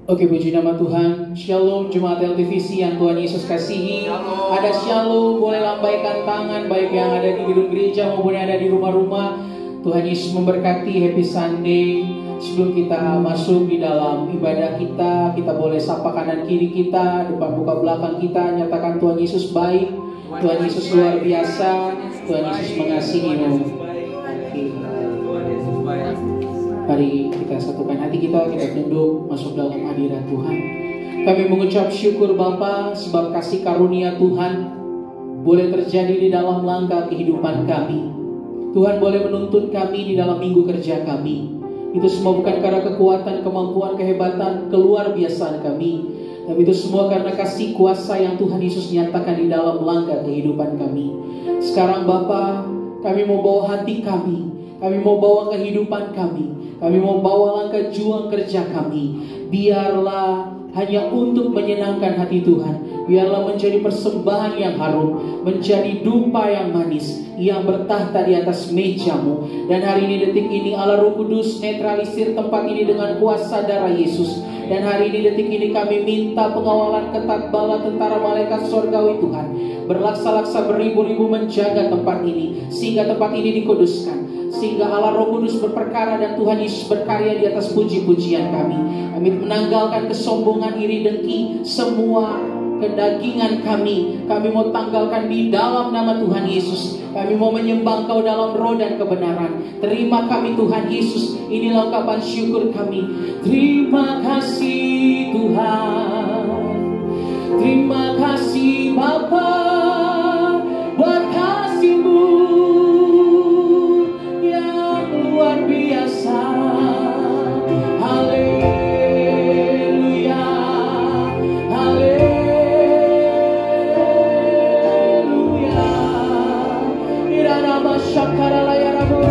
Oke, puji nama Tuhan. Shalom Jemaat LTVC yang Tuhan Yesus kasihi. Shalom. Ada shalom, boleh lambaikan tangan baik yang ada di gedung gereja maupun yang ada di rumah-rumah. Tuhan Yesus memberkati. Happy Sunday. Sebelum kita masuk di dalam ibadah kita boleh sapa kanan kiri kita, depan muka belakang kita, nyatakan Tuhan Yesus baik, Tuhan Yesus luar biasa, Tuhan Yesus mengasihimu. Mari kita satukan hati kita tunduk masuk dalam hadirat Tuhan. Kami mengucap syukur Bapa sebab kasih karunia Tuhan boleh terjadi di dalam langkah kehidupan kami. Tuhan boleh menuntun kami di dalam minggu kerja kami. Itu semua bukan karena kekuatan, kemampuan, kehebatan, keluar biasaan kami, tapi itu semua karena kasih kuasa yang Tuhan Yesus nyatakan di dalam langkah kehidupan kami. Sekarang Bapa, kami mau bawa hati kami mau bawa kehidupan kami mau bawa langkah juang kerja kami. Biarlah hanya untuk menyenangkan hati Tuhan. Biarlah menjadi persembahan yang harum, menjadi dupa yang manis yang bertahta di atas meja-Mu. Dan hari ini, detik ini, Allah Roh Kudus netralisir tempat ini dengan kuasa darah Yesus. Dan hari ini, detik ini, kami minta pengawalan ketat bala tentara malaikat surgawi Tuhan berlaksa-laksa beribu-ribu menjaga tempat ini, sehingga tempat ini dikuduskan, sehingga Allah Roh Kudus berperkara dan Tuhan Yesus berkarya di atas puji-pujian kami. Kami menanggalkan kesombongan, iri, dengki, semua kedagingan kami mau tanggalkan di dalam nama Tuhan Yesus. Kami mau menyembah Engkau dalam roh dan kebenaran. Terima kami Tuhan Yesus. Inilah ungkapan syukur kami. Terima kasih Tuhan. Terima kasih Bapa buat kasih-Mu yang luar biasa. Haleluya, haleluya. Irarama syakara layaramu.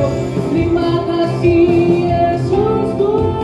Terima kasih Yesusku.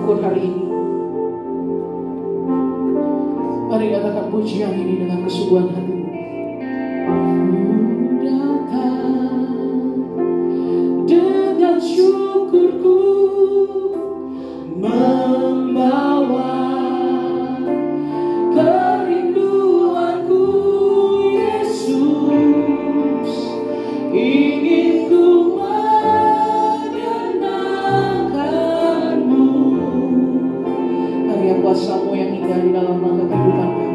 syukur hari ini. Mari katakan pujian ini dengan kesungguhan hatimu. Dengan syukurku membawa kerinduanku, Yesus, ingin ku menyenangkanmu. Karya kuasa-Mu yang indah di dalam langkah kehidupan kami.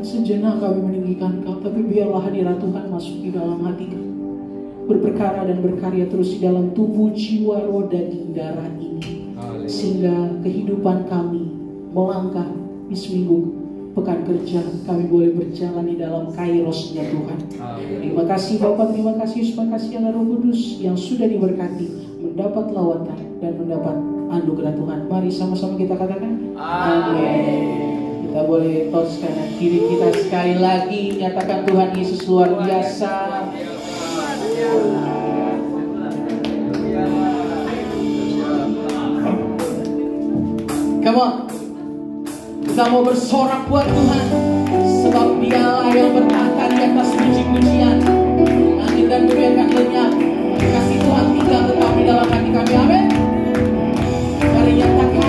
Sejenak kami meninggikan Kau, tapi biarlah hadirat Tuhan masuk di dalam hati kami, berperkara dan berkarya terus di dalam tubuh, jiwa, roh, daging, darah ini, sehingga kehidupan kami melangkah di seminggu pekan kerja kami boleh berjalan di dalam kairosnya Tuhan. Terima kasih Bapa, terima kasih Yesus, terima kasih Allah Roh Kudus yang sudah diberkati, mendapat lawatan dan mendapat anugerah Tuhan. Mari sama-sama kita katakan amin. Kita boleh tos kanan kiri kita sekali lagi, nyatakan Tuhan Yesus luar biasa. Come on, kita mau bersorak buat Tuhan, sebab Dialah yang bertahta di atas puji-pujian. Langit dan bumi akan lenyap, kasih Tuhan tinggal tetap di dalam hati kami. Amin. Mari nyatakan.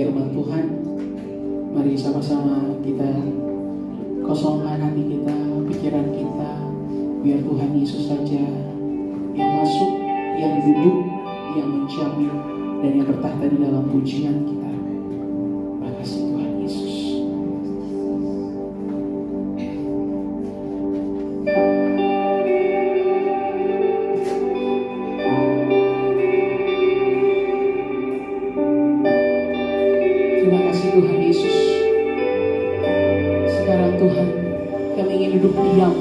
firman Tuhan. Mari sama-sama kita kosongkan hati kita, pikiran kita, biar Tuhan Yesus saja yang masuk, yang duduk, yang menjamin, dan yang bertahta di dalam pujian kita. Makasih Tuhan Yesus. Terima kasih Tuhan Yesus. Sekarang Tuhan, kami ingin duduk diam,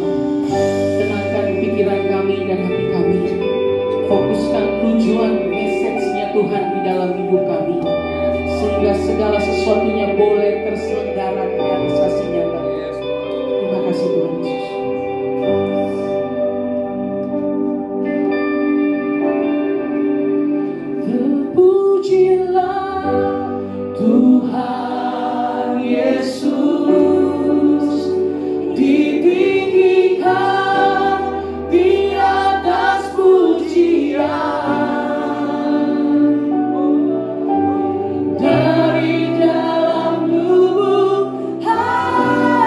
tenangkan pikiran kami dan hati kami, fokuskan tujuan message-nya Tuhan di dalam hidup kami, sehingga segala sesuatunya boleh terselenggara realisasi nyata. Terima kasih Tuhan Yesus. Terpujilah Tuhan Yesus, ditinggikan di atas pujian, dari dalam tubuh hati.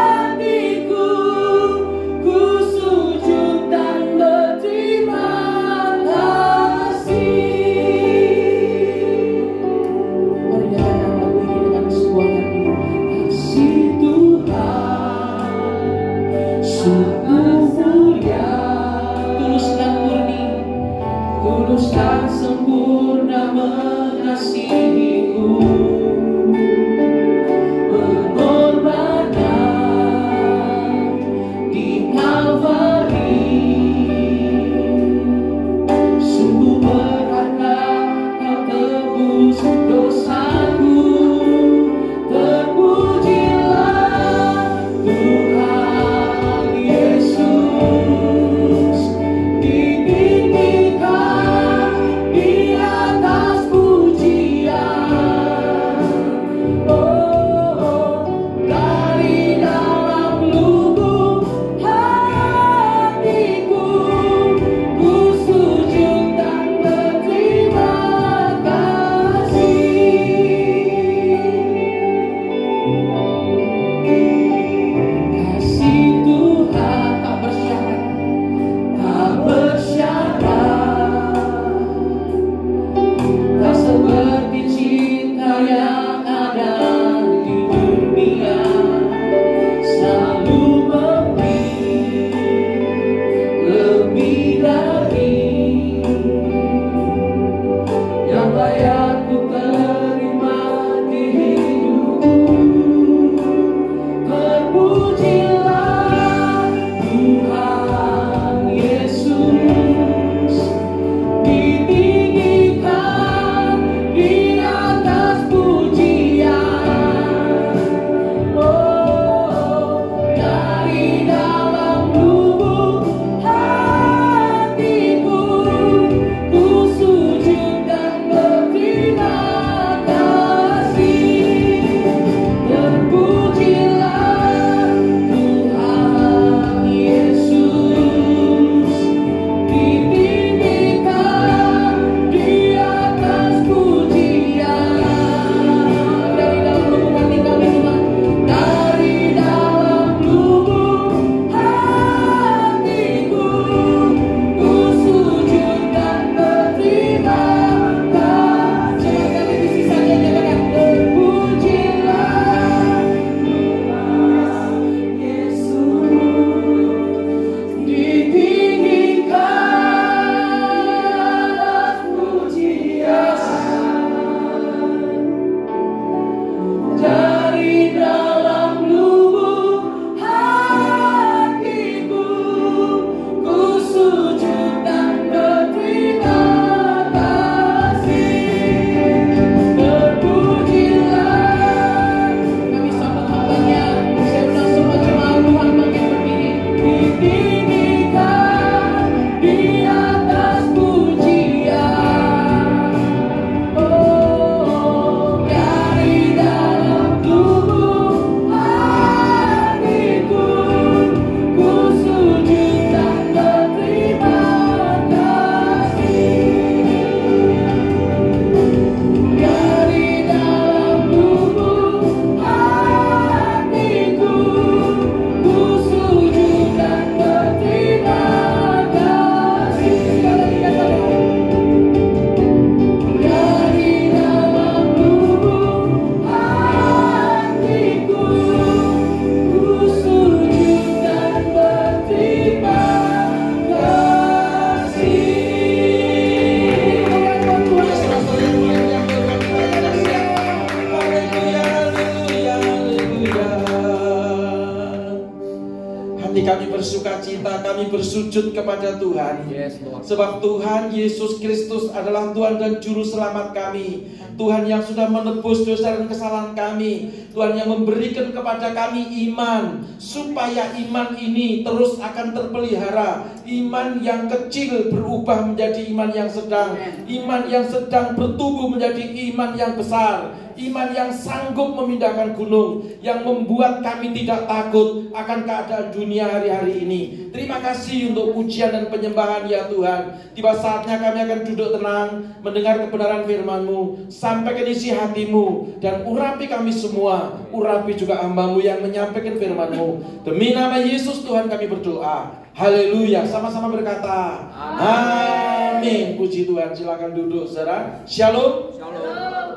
hati kami bersuka cita, kami bersujud kepada Tuhan. Sebab Tuhan Yesus Kristus adalah Tuhan dan Juru Selamat kami. Tuhan yang sudah menebus dosa dan kesalahan kami. Tuhan yang memberikan kepada kami iman, supaya iman ini terus akan terpelihara. Iman yang kecil berubah menjadi iman yang sedang. Iman yang sedang bertumbuh menjadi iman yang besar. Iman yang sanggup memindahkan gunung, yang membuat kami tidak takut akan keadaan dunia hari-hari ini. Terima kasih untuk pujian dan penyembahan ya Tuhan. Tiba saatnya kami akan duduk tenang, mendengar kebenaran firman-Mu, sampai ke isi hatimu, dan urapi kami semua. Urapi juga hamba-Mu yang menyampaikan firman-Mu. Demi nama Yesus Tuhan kami berdoa. Haleluya. Sama-sama berkata amin. Puji Tuhan. Silakan duduk saudara. Shalom.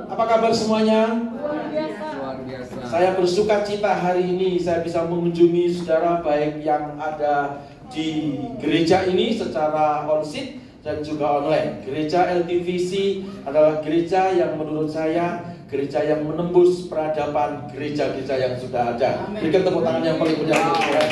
Apa kabar semuanya? Luar biasa. Saya bersuka cita hari ini saya bisa mengunjungi saudara, baik yang ada di gereja ini secara on-site dan juga online. Gereja LTVC adalah gereja yang menurut saya gereja yang menembus peradaban gereja-gereja yang sudah ada. Berikan tepuk tangan yang paling meriah untuk Tuhan.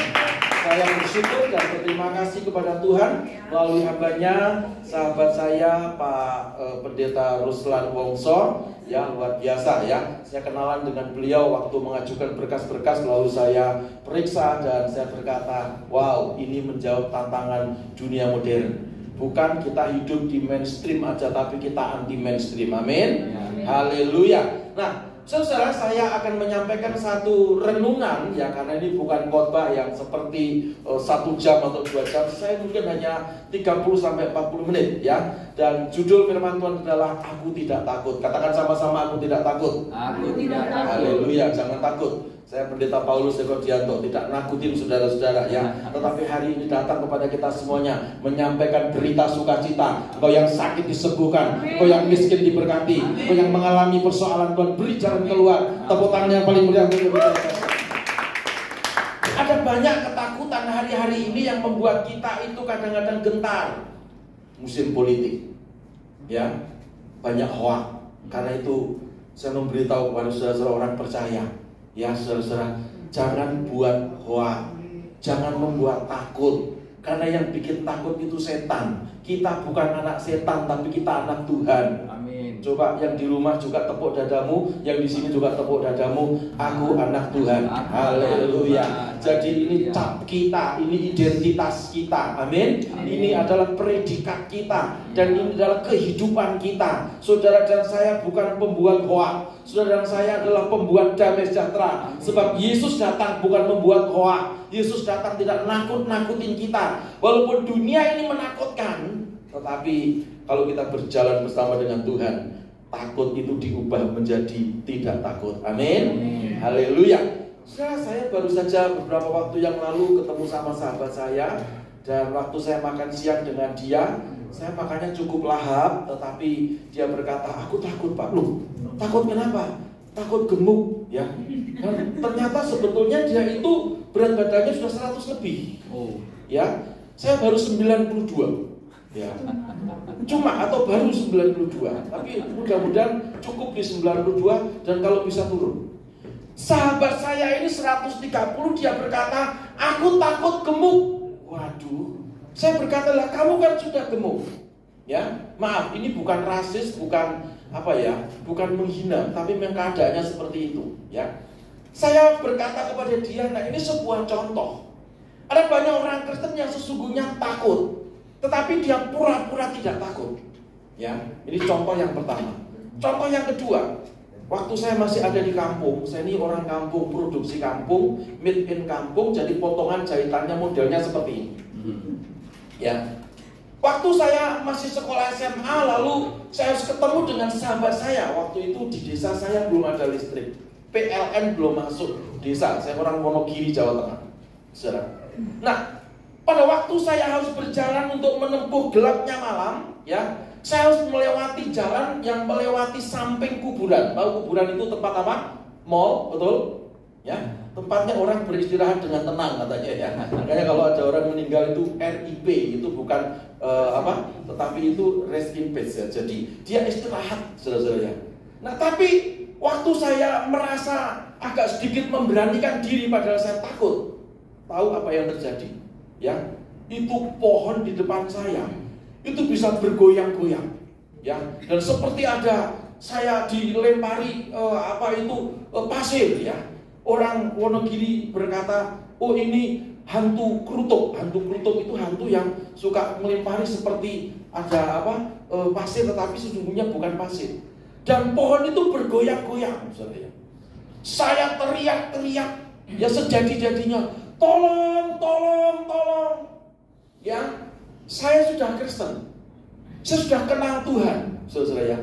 Saya bersyukur dan berterima kasih kepada Tuhan melalui hambanya, sahabat saya Pak Pendeta Ruslan Wongso, ya luar biasa ya. Saya kenalan dengan beliau waktu mengajukan berkas-berkas, lalu saya periksa dan saya berkata, wow, ini menjawab tantangan dunia modern. Bukan kita hidup di mainstream aja, tapi kita anti mainstream. Amin. Haleluya. Nah, saudara, saya akan menyampaikan satu renungan ya, karena ini bukan khotbah yang seperti 1 jam atau 2 jam. Saya mungkin hanya 30-40 menit ya. Dan judul firman Tuhan adalah Aku Tidak Takut. Katakan sama-sama, aku tidak takut. Aku tidak takut. Haleluya, jangan takut. Saya Pendeta Paulus Dekodianto, tidak nakutin saudara-saudara ya. Tetapi hari ini datang kepada kita semuanya menyampaikan berita sukacita. Engkau yang sakit disembuhkan, engkau yang miskin diberkati, engkau yang mengalami persoalan, Tuhan beri jalan keluar. Tepuk tangan yang paling meriah untuk kita. Ada banyak ketakutan hari-hari ini yang membuat kita itu kadang-kadang gentar. Musim politik ya, banyak hoak. Karena itu saya memberitahu kepada saudara-saudara orang percaya, ya saudara-saudara, jangan buat hoak, jangan membuat takut. Karena yang bikin takut itu setan. Kita bukan anak setan, tapi kita anak Tuhan. Amin. Coba yang di rumah juga tepuk dadamu, yang di sini juga tepuk dadamu. Aku anak Tuhan. Haleluya. Jadi ini cap kita, ini identitas kita. Amin. Ini adalah predikat kita, dan ini adalah kehidupan kita. Saudara dan saya bukan pembuat hoak. Saudara dan saya adalah pembuat damai sejahtera. Sebab Yesus datang bukan membuat hoak. Yesus datang tidak nakut-nakutin kita. Walaupun dunia ini menakutkan, tetapi kalau kita berjalan bersama dengan Tuhan, takut itu diubah menjadi tidak takut. Amin. Haleluya. Saya baru saja beberapa waktu yang lalu ketemu sama sahabat saya, dan waktu saya makan siang dengan dia, saya makannya cukup lahap, tetapi dia berkata, aku takut Pak. Loh, takut kenapa? Takut gemuk ya. Dan ternyata sebetulnya dia itu berat badannya sudah 100 lebih. Ya, saya baru 92. Ya. Cuma atau baru 92. Tapi mudah-mudahan cukup di 92 dan kalau bisa turun. Sahabat saya ini 130, dia berkata, aku takut gemuk. Waduh. Saya berkata, lah kamu kan sudah gemuk. Ya, maaf, ini bukan rasis, bukan bukan menghina, tapi memang keadaannya seperti itu. Ya, saya berkata kepada dia, nah ini sebuah contoh. Ada banyak orang Kristen yang sesungguhnya takut, tetapi dia pura-pura tidak takut. Ya, ini contoh yang pertama. Contoh yang kedua, waktu saya masih ada di kampung, saya ini orang kampung, produksi kampung, made in kampung, jadi potongan jahitannya modelnya seperti ini. Ya. Waktu saya masih sekolah SMA, lalu saya harus ketemu dengan sahabat saya. Waktu itu di desa saya belum ada listrik, PLN belum masuk desa. Saya orang Wonogiri, Jawa Tengah. Saudara. Nah, pada waktu saya harus berjalan untuk menempuh gelapnya malam, ya, saya harus melewati jalan yang melewati samping kuburan. Tahu kuburan itu tempat apa? Mall, betul? Ya, tempatnya orang beristirahat dengan tenang katanya ya. Makanya kalau ada orang meninggal itu RIP, itu bukan tetapi itu rest in peace ya. Jadi dia istirahat, saudara-saudara. Nah, tapi waktu saya merasa agak sedikit memberanikan diri, padahal saya takut. tahu apa yang terjadi? Ya, itu pohon di depan saya itu bisa bergoyang-goyang, ya, dan seperti ada saya dilempari pasir, ya. Orang Wonogiri berkata, oh ini hantu kerutuk. Hantu kerutuk itu hantu yang suka melempari seperti ada pasir, tetapi sesungguhnya bukan pasir. Dan pohon itu bergoyang-goyang, saudara. Saya teriak-teriak, ya sejadi-jadinya, tolong, tolong, tolong. Ya, saya sudah Kristen, saya sudah kenal Tuhan, saudara ya.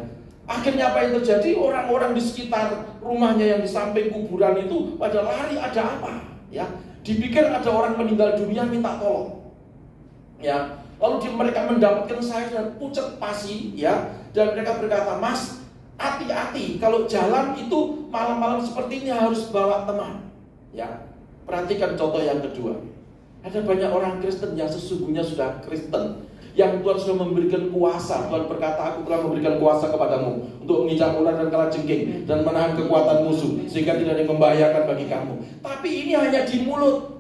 Akhirnya apa yang terjadi? Orang-orang di sekitar rumahnya yang di samping kuburan itu pada lari, ada apa? Ya, dipikir ada orang meninggal dunia minta tolong. Ya, lalu mereka mendapatkan saya dan pucat pasi, ya, dan mereka berkata, Mas, hati-hati kalau jalan itu malam-malam seperti ini harus bawa teman. Ya, perhatikan contoh yang kedua. Ada banyak orang Kristen yang sesungguhnya sudah Kristen, yang Tuhan sudah memberikan kuasa. Tuhan berkata, aku telah memberikan kuasa kepadamu untuk menginjak ular dan kalajengking dan menahan kekuatan musuh, sehingga tidak ada yang membahayakan bagi kamu. Tapi ini hanya di mulut.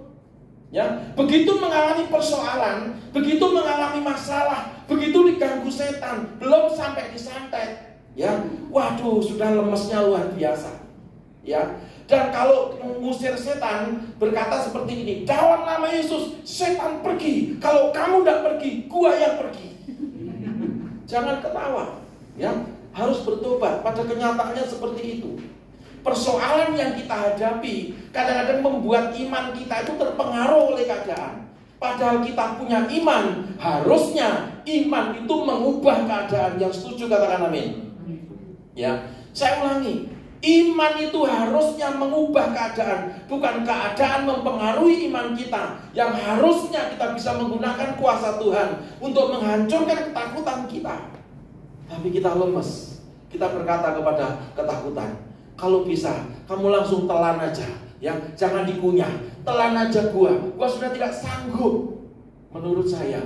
Ya, begitu mengalami persoalan, begitu mengalami masalah, begitu diganggu setan, belum sampai disantet, ya, waduh, sudah lemesnya luar biasa. Ya, dan kalau mengusir setan berkata seperti ini, dalam nama Yesus, setan pergi. Kalau kamu tidak pergi, gua yang pergi. Jangan ketawa, ya, harus bertobat. Pada kenyataannya seperti itu. Persoalan yang kita hadapi kadang-kadang membuat iman kita itu terpengaruh oleh keadaan. Padahal kita punya iman, harusnya iman itu mengubah keadaan. Yang setuju katakan amin. Ya, saya ulangi. Iman itu harusnya mengubah keadaan, bukan keadaan mempengaruhi iman kita. Yang harusnya kita bisa menggunakan kuasa Tuhan untuk menghancurkan ketakutan kita. Tapi kita lemes. Kita berkata kepada ketakutan, kalau bisa kamu langsung telan aja, ya, jangan dikunyah. Telan aja gua sudah tidak sanggup. Menurut saya,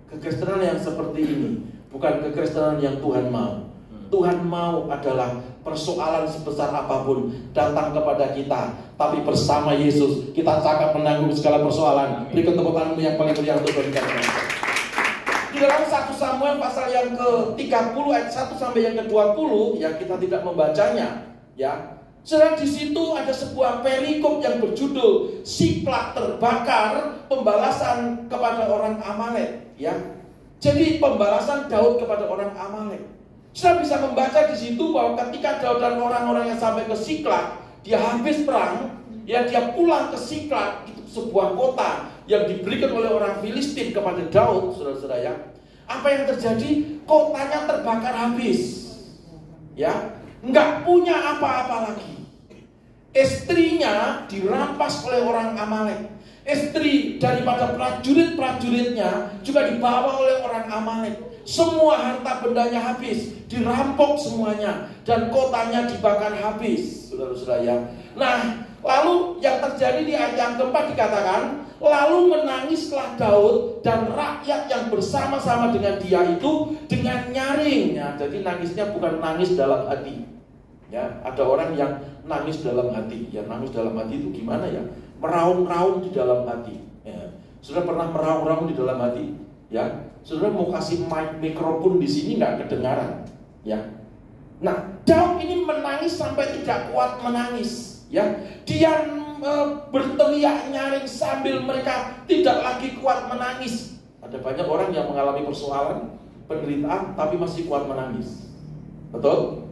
kekristenan yang seperti ini bukan kekristenan yang Tuhan mau. Tuhan mau adalah persoalan sebesar apapun datang kepada kita, tapi bersama Yesus kita cakap menanggung segala persoalan. Berikan tepuk tanganmu yang paling meriah untuk Tuhan. Di dalam 1 Samuel pasal yang ke-30 ayat 1 sampai yang ke-20, yang kita tidak membacanya, ya. Sedang di situ ada sebuah perikop yang berjudul Siklag terbakar, pembalasan kepada orang Amalek, ya. Jadi pembalasan Daud kepada orang Amalek. Saya bisa membaca di situ bahwa ketika Daud dan orang-orang yang sampai ke Siklag, dia habis perang, ya, dia pulang ke Siklag, itu sebuah kota yang diberikan oleh orang Filistin kepada Daud, saudara-saudara ya. Apa yang terjadi? Kotanya terbakar habis, ya, nggak punya apa-apa lagi. Istrinya dirampas oleh orang Amalek. Istri daripada prajurit-prajuritnya juga dibawa oleh orang Amalek. Semua harta bendanya habis, dirampok semuanya, dan kotanya dibakar habis, saudara-saudara ya. Nah, lalu yang terjadi di ayat yang keempat dikatakan, lalu menangislah Daud dan rakyat yang bersama-sama dengan dia itu dengan nyaring. Ya, jadi nangisnya bukan nangis dalam hati. Ya, ada orang yang nangis dalam hati. Ya, nangis dalam hati itu gimana ya? Meraung-raung di dalam hati. Ya. Sudah pernah meraung-raung di dalam hati? Ya, saudara mau kasih mikrofon di sini nggak kedengaran, ya. Nah, Daud ini menangis sampai tidak kuat menangis, ya. Dia berteriak nyaring sambil mereka tidak lagi kuat menangis. Ada banyak orang yang mengalami persoalan, penderitaan, tapi masih kuat menangis. Betul?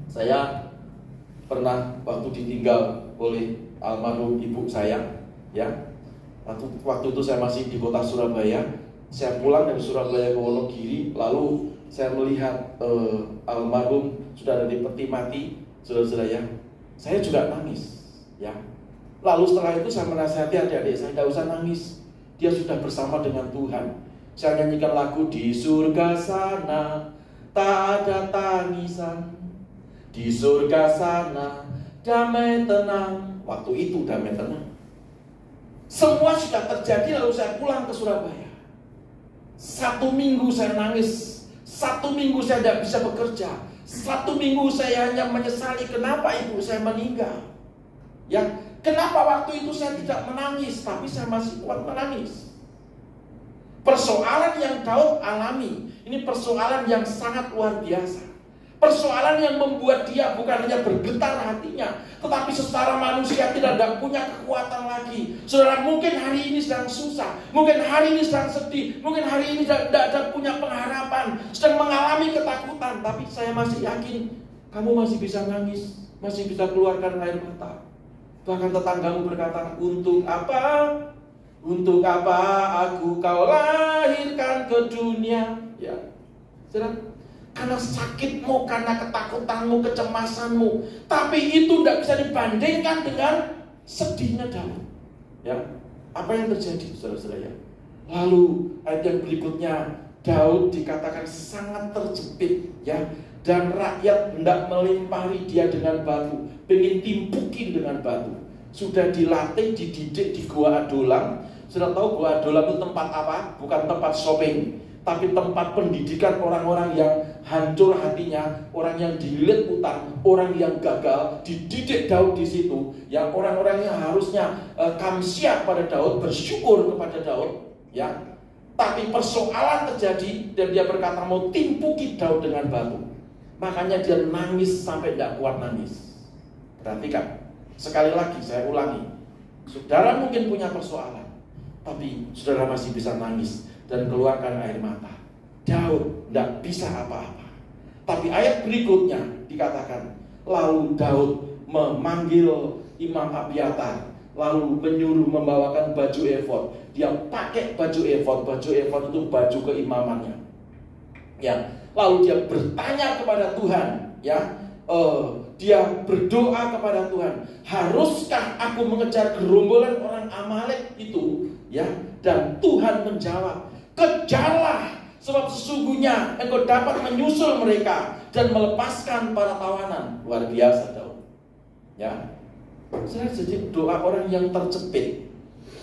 Saya pernah waktu ditinggal oleh almarhum ibu saya, ya. Waktu itu saya masih di kota Surabaya. Saya pulang dari Surabaya ke Wonogiri, lalu saya melihat almarhum sudah ada di peti mati, saudara-saudara ya. Saya juga nangis, ya. Lalu setelah itu saya menasihati adik-adik saya, tidak usah nangis. Dia sudah bersama dengan Tuhan. Saya nyanyikan lagu di surga sana tak ada tangisan, di surga sana damai tenang. Waktu itu damai tenang. Semua sudah terjadi, lalu saya pulang ke Surabaya. 1 minggu saya nangis, 1 minggu saya tidak bisa bekerja, 1 minggu saya hanya menyesali kenapa ibu saya meninggal. Ya, Kenapa waktu itu saya tidak menangis, tapi saya masih kuat menangis? Persoalan yang Daud alami, ini persoalan yang sangat luar biasa. Persoalan yang membuat dia bukan hanya bergetar hatinya, tetapi secara manusia tidak punya kekuatan lagi. Saudara, mungkin hari ini sedang susah, mungkin hari ini sedang sedih, mungkin hari ini tidak ada punya pengharapan, sedang mengalami ketakutan, tapi saya masih yakin kamu masih bisa nangis, masih bisa keluarkan air mata. Bahkan tetanggamu berkata, untuk apa? Untuk apa aku kau lahirkan ke dunia? Ya, saudara. Karena sakitmu, karena ketakutanmu, kecemasanmu. Tapi itu tidak bisa dibandingkan dengan sedihnya Daud. Ya, apa yang terjadi, saudara-saudara ya? Lalu ayat yang berikutnya, Daud dikatakan sangat terjepit, ya. Dan rakyat hendak melimpari dia dengan batu, pengen timpukin dengan batu. Sudah dilatih, dididik di Gua Adulam. Sudah tahu Gua Adulam itu tempat apa? Bukan tempat shopping, tapi tempat pendidikan orang-orang yang hancur hatinya, orang yang dililit utang, orang yang gagal, dididik Daud di situ. Yang orang-orang yang harusnya kamsiah pada Daud, bersyukur kepada Daud, ya. Tapi persoalan terjadi dan dia berkata mau timpuki Daud dengan batu. Makanya dia nangis sampai tidak kuat nangis. Perhatikan, sekali lagi saya ulangi, saudara mungkin punya persoalan, tapi saudara masih bisa nangis dan keluarkan air mata. Daud tidak bisa apa-apa. Tapi ayat berikutnya dikatakan, lalu Daud memanggil Imam Abiatar, lalu menyuruh membawakan baju efod. Dia pakai baju efod. Baju efod itu baju keimamannya. Ya, lalu dia bertanya kepada Tuhan, ya. Dia berdoa kepada Tuhan, haruskah aku mengejar gerombolan orang Amalek itu, ya? Dan Tuhan menjawab, kejarlah, sebab sesungguhnya engkau dapat menyusul mereka dan melepaskan para tawanan. Luar biasa Daud, ya. Saya jadi doa orang yang terjepit,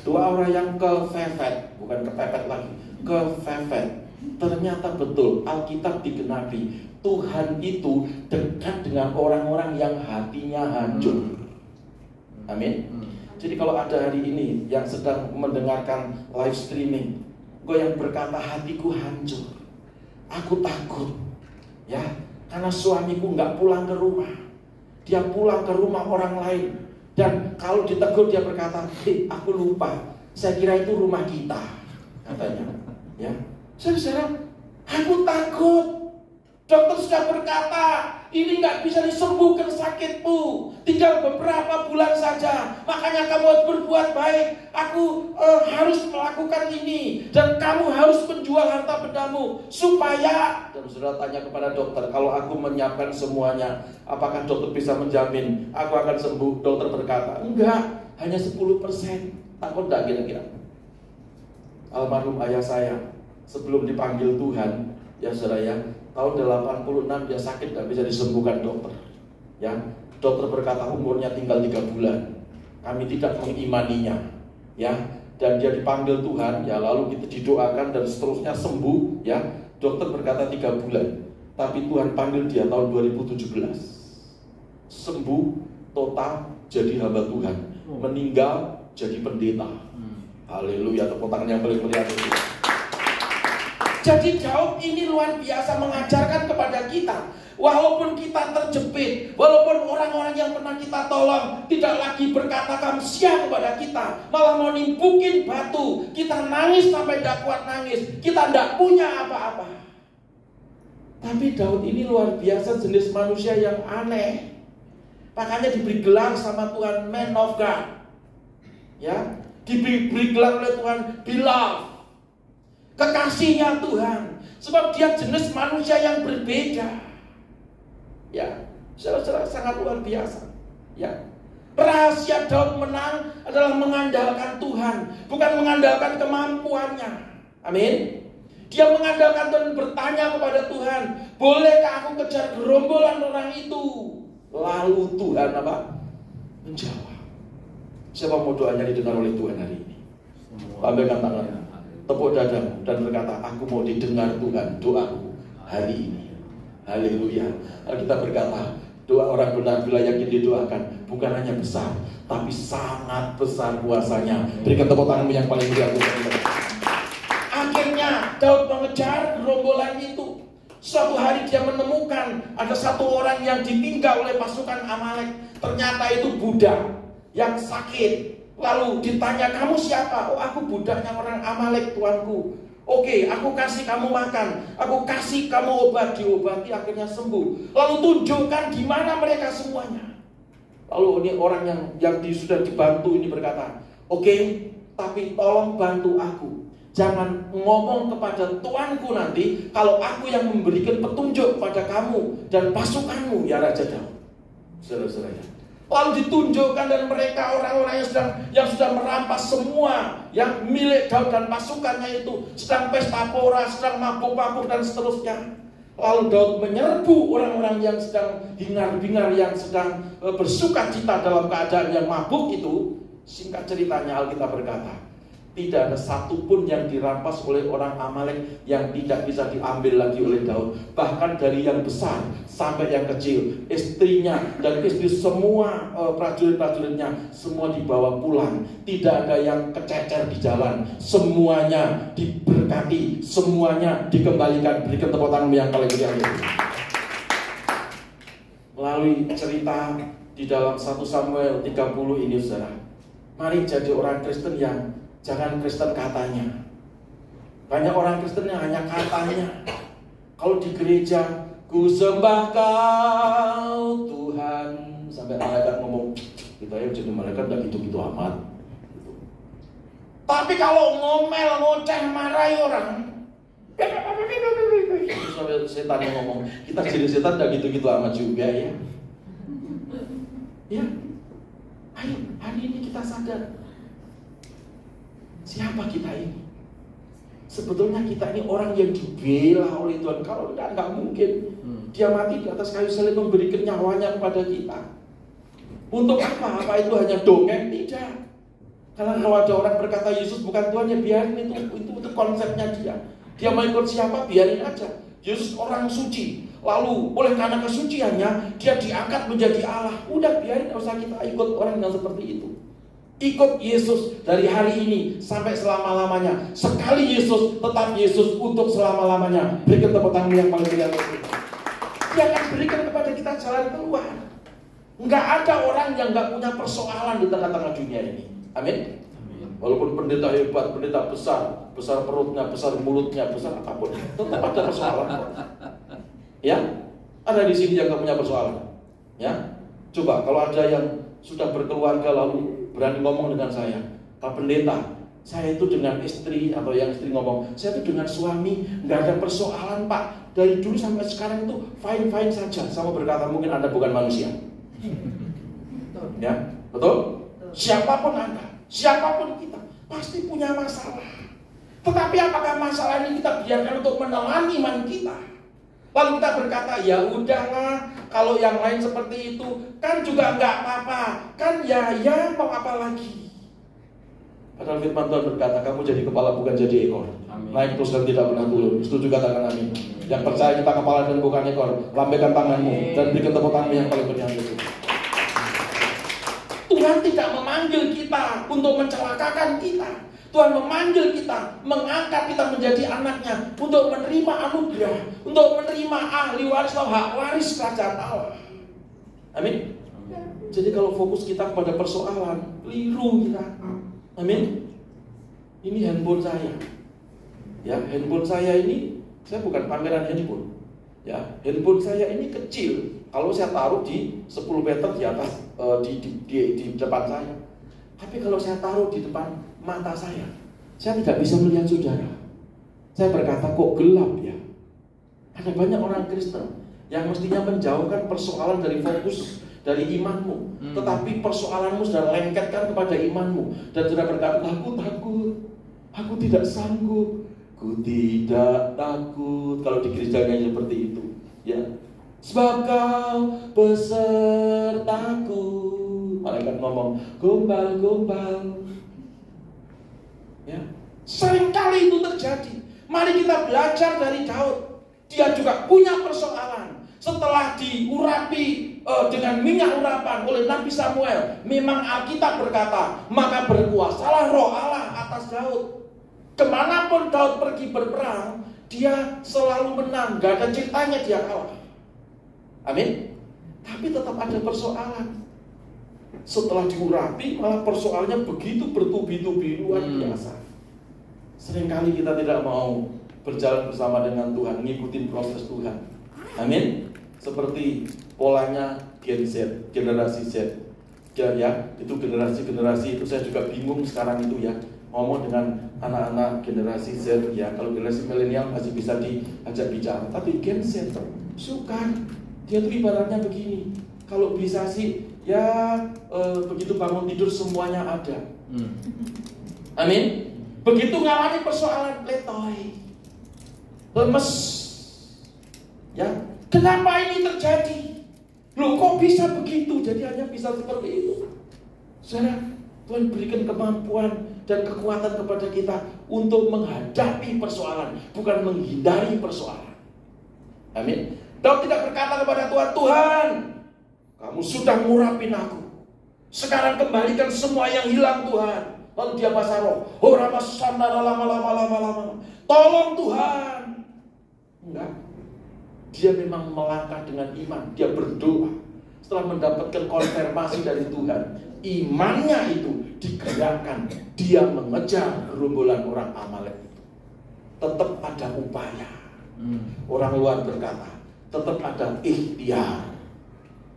doa orang yang kefefet, bukan kepepet lagi, kefefet. Ternyata betul Alkitab digenapi. Tuhan itu dekat dengan orang-orang yang hatinya hancur. Amin. Jadi kalau ada hari ini yang sedang mendengarkan live streaming, kau yang berkata hatiku hancur, aku takut, ya, karena suamiku nggak pulang ke rumah, dia pulang ke rumah orang lain, dan kalau ditegur dia berkata, aku lupa, saya kira itu rumah kita, katanya, ya. Saudara, aku takut. Dokter sudah berkata, ini nggak bisa disembuhkan sakitmu, tinggal beberapa bulan saja. Makanya kamu harus berbuat baik. Aku harus melakukan ini, dan kamu harus menjual harta bendamu supaya. Dan saudara tanya kepada dokter, kalau aku menyiapkan semuanya, apakah dokter bisa menjamin aku akan sembuh? Dokter berkata, enggak, hanya 10%. Takut enggak kira-kira? Almarhum ayah saya sebelum dipanggil Tuhan, ya saudara ya, tahun 86 dia sakit gak bisa disembuhkan dokter, ya. Dokter berkata umurnya tinggal 3 bulan. Kami tidak mengimaninya, ya. Dan dia dipanggil Tuhan, ya, lalu kita didoakan dan seterusnya sembuh, ya. Dokter berkata 3 bulan, tapi Tuhan panggil dia tahun 2017, sembuh total jadi hamba Tuhan, meninggal jadi pendeta. Haleluya, tepuk tangan yang paling meriah itu. Jadi Daud ini luar biasa mengajarkan kepada kita, walaupun kita terjepit, walaupun orang-orang yang pernah kita tolong tidak lagi berkata kamsia kepada kita, malah mau nimpukin batu, kita nangis sampai tidak kuat nangis, kita tidak punya apa-apa. Tapi Daud ini luar biasa, jenis manusia yang aneh. Makanya diberi gelar sama Tuhan Man of God, ya, diberi gelar oleh Tuhan Beloved, kekasihnya Tuhan, sebab dia jenis manusia yang berbeda, ya. Saudara-saudara, sangat luar biasa, ya. Rahasia Daud menang adalah mengandalkan Tuhan, bukan mengandalkan kemampuannya. Amin. Dia mengandalkan dan bertanya kepada Tuhan, bolehkah aku kejar gerombolan orang itu? Lalu Tuhan apa? Menjawab. Siapa mau doanya didengar oleh Tuhan hari ini? Lambaikan tangannya, tepuk dadamu dan berkata, aku mau didengar Tuhan doaku hari ini. Haleluya. Kita berkata, Doa orang benar bila yakin didoakan bukan hanya besar, tapi sangat besar kuasanya. Berikan tepuk tanganmu yang paling meriah. Akhirnya Daud mengejar gerombolan itu. Suatu hari dia menemukan ada satu orang yang ditinggal oleh pasukan Amalek. Ternyata itu budak yang sakit. Lalu ditanya, kamu siapa? Oh, aku budaknya orang Amalek, tuanku. Oke, aku kasih kamu makan, aku kasih kamu obat, diobati akhirnya sembuh. Lalu tunjukkan di mana mereka semuanya. Lalu ini orang yang sudah dibantu ini berkata, oke, tapi tolong bantu aku. Jangan ngomong kepada tuanku nanti kalau aku yang memberikan petunjuk pada kamu dan pasukanmu, ya Raja Daud. Saudara-saudara. Lalu ditunjukkan dan mereka orang-orang yang sudah merampas semua yang milik Daud dan pasukannya itu, sedang pesta pora, sedang mabuk-mabuk dan seterusnya. Lalu Daud menyerbu orang-orang yang sedang hingar-bingar, yang sedang bersuka cita dalam keadaan yang mabuk itu. Singkat ceritanya Alkitab berkata, tidak ada satupun yang dirampas oleh orang Amalek yang tidak bisa diambil lagi oleh Daud. Bahkan dari yang besar sampai yang kecil, istrinya dan istri semua prajurit-prajuritnya semua dibawa pulang. Tidak ada yang kececer di jalan. Semuanya diberkati, semuanya dikembalikan. Berikan tepuk tangan yang paling meriah. Melalui cerita di dalam 1 Samuel 30 ini, saudara, mari jadi orang Kristen yang jangan Kristen katanya. Banyak orang Kristen yang hanya katanya. Kalau di gereja, ku sembah kau Tuhan, sampai malaikat ngomong, kita ya jadi malaikat gak gitu-gitu amat. Tapi kalau ngomel, ngoceh, marahi orang, sampai setan yang ngomong, kita jadi setan gak gitu-gitu amat juga ya. Ya, ayo hari ini kita sadar. Siapa kita ini? Sebetulnya kita ini orang yang dibela oleh Tuhan. Kalau enggak mungkin dia mati di atas kayu salib memberikan nyawanya kepada kita. Untuk apa? Apa itu hanya dongeng? Tidak. Karena kalau ada orang berkata Yesus bukan Tuhan, ya biarin itu konsepnya dia. Dia mau ikut siapa? Biarin aja. Yesus orang suci. Lalu oleh karena kesuciannya dia diangkat menjadi Allah. Udah biarin, enggak usah kita ikut orang yang seperti itu. Ikut Yesus dari hari ini sampai selama-lamanya. Sekali Yesus, tetap Yesus untuk selama-lamanya. Berikan tepuk tangan yang paling meriah. Dia akan berikan kepada kita jalan keluar. Enggak ada orang yang enggak punya persoalan di tengah-tengah dunia ini. Amin. Walaupun pendeta hebat, pendeta besar, besar perutnya, besar mulutnya, besar apapun, tetap ada persoalan. Ya, ada di sini yang enggak punya persoalan. Ya, coba kalau ada yang sudah berkeluarga lalu berani ngomong dengan saya, Pak Pendeta, saya itu dengan istri, atau yang istri ngomong, saya itu dengan suami nggak ada persoalan Pak, dari dulu sampai sekarang itu fine saja. Sama berkata mungkin Anda bukan manusia. Ya, betul? Siapapun Anda, siapapun kita pasti punya masalah. Tetapi apakah masalah ini kita biarkan untuk menelan iman kita? Lalu kita berkata, ya udahlah, kalau yang lain seperti itu kan juga nggak apa-apa, kan ya mau apa lagi? Padahal firman Tuhan berkata, kamu jadi kepala bukan jadi ekor. Amin. Naik terus dan tidak pernah turun. Setuju katakan amin. Yang percaya kita kepala dan bukan ekor, lambaikan tanganmu dan berikan tepuk tangan yang paling meriah. Tuhan tidak memanggil kita untuk mencelakakan kita. Tuhan memanggil kita, mengangkat kita menjadi anaknya, untuk menerima anugerah, untuk menerima ahli waris atau hak waris kerajaan Allah. Amin. Jadi kalau fokus kita pada persoalan, keliru kita. Amin. Ini handphone saya. Ya, handphone saya ini, saya bukan pameran handphone. Ya, handphone saya ini kecil. Kalau saya taruh di 10 meter di atas, di depan saya. Tapi kalau saya taruh di depan mata saya tidak bisa melihat saudara. Saya berkata, kok gelap ya? Ada banyak orang Kristen yang mestinya menjauhkan persoalan dari fokus dari imanmu, tetapi persoalanmu sudah lengketkan kepada imanmu dan sudah berkata, aku takut, aku tidak sanggup, aku tidak takut. Kalau di gerejanya seperti itu, ya, sebab kau besertaku. Malaikat ngomong, gombal. Ya, seringkali itu terjadi. Mari kita belajar dari Daud. Dia juga punya persoalan. setelah diurapi dengan minyak urapan oleh Nabi Samuel, memang Alkitab berkata, maka berkuasalah Roh Allah atas Daud. Kemanapun Daud pergi berperang, dia selalu menang, gak ada ceritanya dia kalah. Amin. Tapi tetap ada persoalan. Setelah diurapi, malah persoalannya begitu bertubi-tubi, luar biasa. Seringkali kita tidak mau berjalan bersama dengan Tuhan, ngikutin proses Tuhan. Amin. Seperti polanya Gen Z, generasi Z. Ya, itu generasi itu saya juga bingung sekarang itu ya. Ngomong dengan anak-anak generasi Z ya, kalau generasi milenial masih bisa diajak bicara. Tapi Gen Z suka, dia tuh ibaratnya begini. Kalau bisa sih ya begitu bangun tidur semuanya ada. Amin. Begitu ngalami persoalan letoy, lemes. Ya, kenapa ini terjadi? Loh kok bisa begitu? Jadi hanya bisa seperti itu. Saudara, Tuhan berikan kemampuan dan kekuatan kepada kita untuk menghadapi persoalan, bukan menghindari persoalan. Amin. Daud tidak berkata kepada Tuhan, Tuhan, kamu sudah ngurapin aku. Sekarang kembalikan semua yang hilang Tuhan. Lalu dia bahasa roh. Lama. Tolong Tuhan. Enggak. Dia memang melangkah dengan iman. Dia berdoa. Setelah mendapatkan konfirmasi dari Tuhan, imannya itu digerakkan. Dia mengejar gerombolan orang Amalek itu. Tetap ada upaya. Orang luar berkata, tetap ada ikhtiar.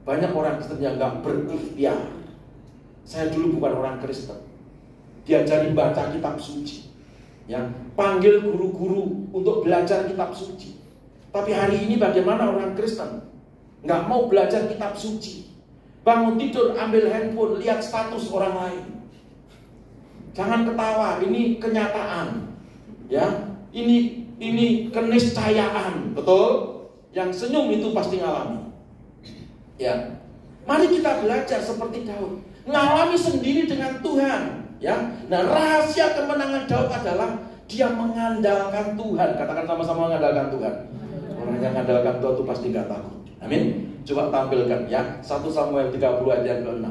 Banyak orang Kristen yang gak berikhtiar. Saya dulu bukan orang Kristen, diajari baca kitab suci, ya, panggil guru-guru untuk belajar kitab suci. Tapi hari ini bagaimana orang Kristen nggak mau belajar kitab suci, bangun tidur ambil handphone lihat status orang lain. Jangan ketawa, ini kenyataan, ya, ini keniscayaan, betul. Yang senyum itu pasti ngalami, ya. Mari kita belajar seperti Daud, ngalami sendiri dengan Tuhan, ya. Nah, rahasia kemenangan Daud adalah dia mengandalkan Tuhan. Katakan sama-sama mengandalkan Tuhan. Orang yang mengandalkan Tuhan itu pasti gak takut. Amin. Coba tampilkan ya, 1 Samuel 30 ayat yang ke-6.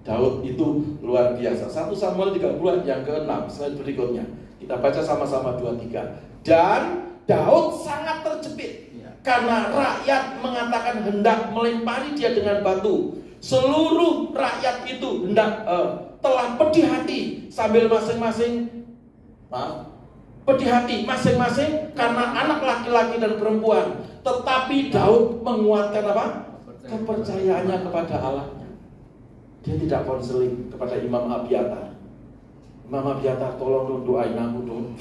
Daud itu luar biasa. 1 Samuel 30 ayat yang ke-6. Slide berikutnya. Kita baca sama-sama 2-3. Dan Daud sangat terjepit karena rakyat mengatakan hendak melempari dia dengan batu. Seluruh rakyat itu hendak telah pedih hati sambil masing-masing pedih hati masing-masing karena anak laki-laki dan perempuan. Tetapi Daud menguatkan apa? Kepercayaannya kepada Allahnya. Dia tidak konseling kepada Imam Abiatar. Imam Abiatar, tolong dong doain aku dong.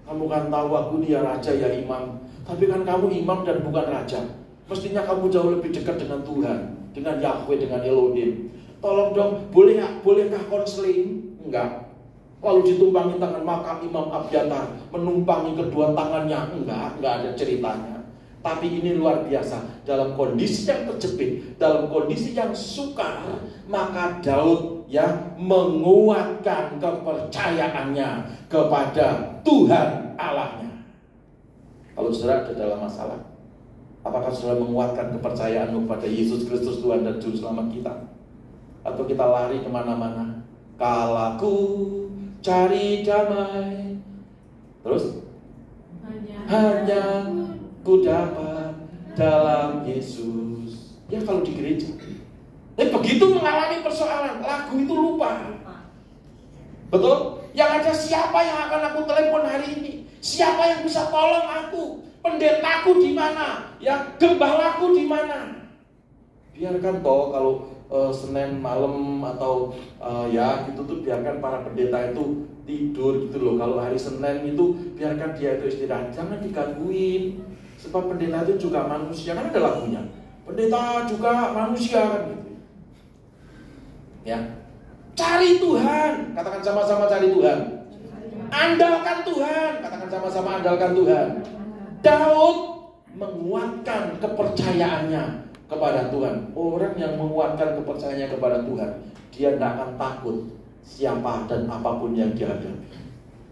Kamu kan tahu aku dia raja ya Imam. Tapi kan kamu imam dan bukan raja. Mestinya kamu jauh lebih dekat dengan Tuhan, dengan Yahweh, dengan Elohim. Tolong dong, bolehkah konseling? Enggak. Lalu ditumpangi tangan, maka Imam Abiatar menumpangi kedua tangannya. Enggak ada ceritanya. Tapi ini luar biasa. Dalam kondisi yang terjepit, dalam kondisi yang sukar, maka Daud ya menguatkan kepercayaannya kepada Tuhan Allahnya. Kalau saudara ada dalam masalah, apakah saudara menguatkan kepercayaan kepada Yesus Kristus Tuhan dan Juru Selamat kita? Atau kita lari kemana-mana? Kalaku cari damai, terus hanya ku dapat dalam Yesus. Ya kalau di gereja, begitu mengalami persoalan, lagu itu lupa. Betul? Yang ada siapa yang akan aku telepon hari ini? Siapa yang bisa tolong aku? Pendetaku di mana? Ya, gembalaku di mana? Biarkan toh kalau Senin malam atau ya gitu tuh biarkan para pendeta itu tidur gitu loh. Kalau hari Senin itu biarkan dia itu istirahat, jangan digangguin. Sebab pendeta itu juga manusia, kan ada lagunya. Pendeta juga manusia kan gitu. Ya. Cari Tuhan, katakan sama-sama cari Tuhan. Andalkan Tuhan, katakan sama-sama andalkan Tuhan. Daud menguatkan kepercayaannya kepada Tuhan. Orang yang menguatkan kepercayaannya kepada Tuhan, dia tidak akan takut siapa dan apapun yang dihadapi.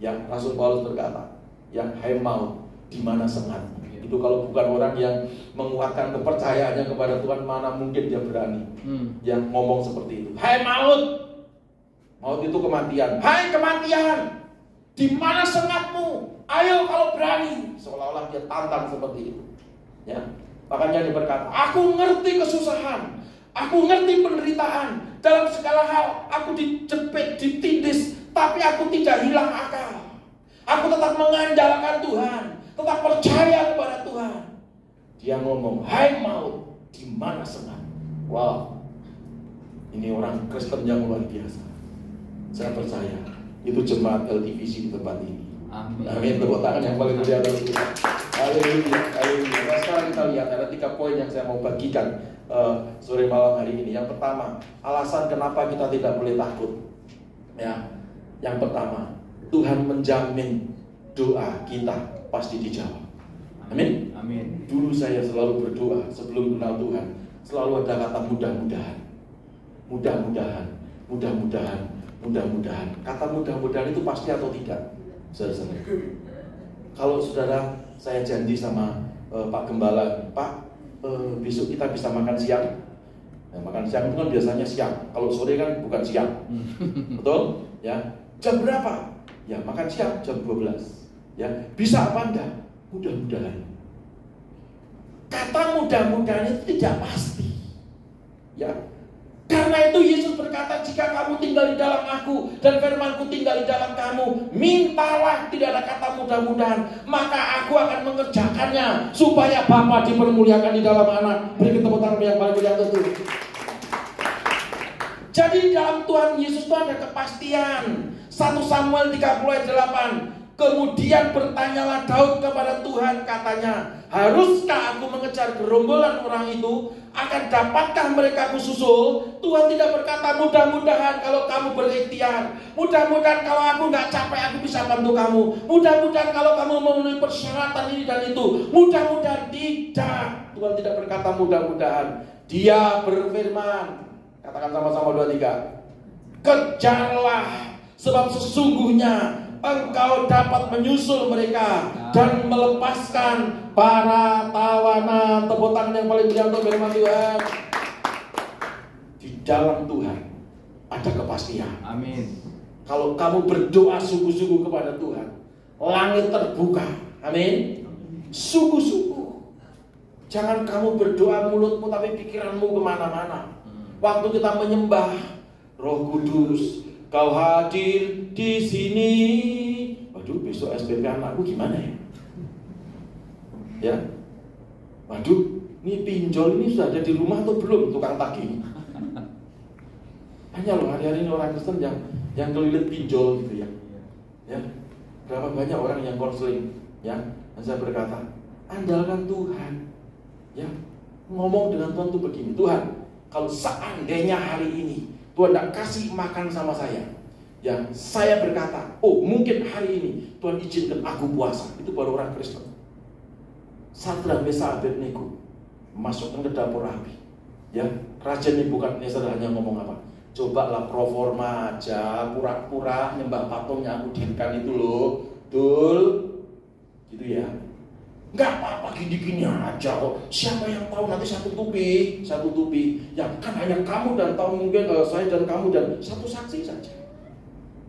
Ya, Rasul Paulus berkata, yang hai maut, di mana sengatmu? Itu kalau bukan orang yang menguatkan kepercayaannya kepada Tuhan, mana mungkin dia berani yang ngomong seperti itu. Hai maut, maut itu kematian. Hai kematian, di mana sengatmu? Ayo kalau berani. Seolah-olah dia tantang seperti itu. Ya, makanya dia berkata, aku ngerti kesusahan, aku ngerti penderitaan. Dalam segala hal aku dijepit, ditindis, tapi aku tidak hilang akal. Aku tetap mengandalkan Tuhan, tetap percaya kepada Tuhan. Dia ngomong, hai maut, di mana sengat? Wow, ini orang Kristen yang luar biasa. Saya percaya itu jemaat LTVC di tempat ini. Amin. Tepuk tangan yang paling mulia untuk kita. Haleluya, haleluya. Nah, sekarang kita lihat ada 3 poin yang saya mau bagikan sore malam hari ini. Yang pertama, alasan kenapa kita tidak boleh takut. Ya, yang pertama, Tuhan menjamin doa kita pasti dijawab. Amin. Amin. Dulu saya selalu berdoa sebelum kenal Tuhan, selalu ada kata mudah-mudahan, mudah-mudahan, mudah-mudahan, mudah-mudahan. Kata mudah-mudahan itu pasti atau tidak? Saudara, kalau saudara saya janji sama Pak Gembala, Pak, besok kita bisa makan siang. Nah, makan siang itu kan biasanya siang. Kalau sore kan bukan siang, betul? Ya, jam berapa? Ya makan siang jam 12. Ya, bisa apa enggak? Mudah-mudahan. Kata mudah-mudahan itu tidak pasti. Ya. Karena itu Yesus berkata, jika kamu tinggal di dalam aku dan firman-Ku tinggal di dalam kamu, mintalah, tidak ada kata mudah-mudahan, maka aku akan mengerjakannya supaya Bapa dipermuliakan di dalam anak. Beri tepuk tangan yang paling mulia untuk itu. Jadi dalam Tuhan Yesus itu ada kepastian. 1 Samuel 30 ayat 8. Kemudian bertanyalah Daud kepada Tuhan, katanya, haruskah aku mengejar gerombolan orang itu? Akan dapatkah mereka kususul? Tuhan tidak berkata mudah-mudahan kalau kamu berikhtiar, mudah-mudahan kalau aku nggak capek aku bisa bantu kamu, mudah-mudahan kalau kamu memenuhi persyaratan ini dan itu, mudah-mudahan tidak. Tuhan tidak berkata mudah-mudahan. Dia berfirman, katakan sama-sama 2, 3. Kejarlah, sebab sesungguhnya engkau dapat menyusul mereka dan melepaskan para tawanan. Tepuk tangan yang paling mulia untuk firman Tuhan. Di dalam Tuhan ada kepastian. Amin. Kalau kamu berdoa sungguh-sungguh kepada Tuhan, langit terbuka. Amin. Sungguh-sungguh. Jangan kamu berdoa mulutmu tapi pikiranmu kemana-mana. Waktu kita menyembah, Roh Kudus, Kau hadir di sini. Waduh, besok SPP anakku gimana ya? Ya, waduh, ini pinjol ini sudah ada di rumah atau belum tukang tagih? Hanya loh hari-hari ini orang Kristen yang kelilit pinjol gitu ya. Ya, berapa banyak orang yang konseling? Ya, dan saya berkata, andalkan Tuhan. Ya, ngomong dengan Tuhan itu begini, Tuhan, kalau seandainya hari ini Tuhan tidak kasih makan sama saya, ya saya berkata, oh mungkin hari ini Tuhan izinkan aku puasa. Itu baru orang Kristen. Sadrak Mesach Abednego masukkan ke dapur api. Ya, Raja Nebukadnezar hanya ngomong apa? Cobalah proforma aja, pura-pura nyembah patungnya aku dirikan itu loh, dul, gitu ya. Nggak apa-apa gini-gini aja kok. Siapa yang tahu nanti saya tutupi. Ya kan hanya kamu dan tahu mungkin saya dan kamu dan satu saksi saja.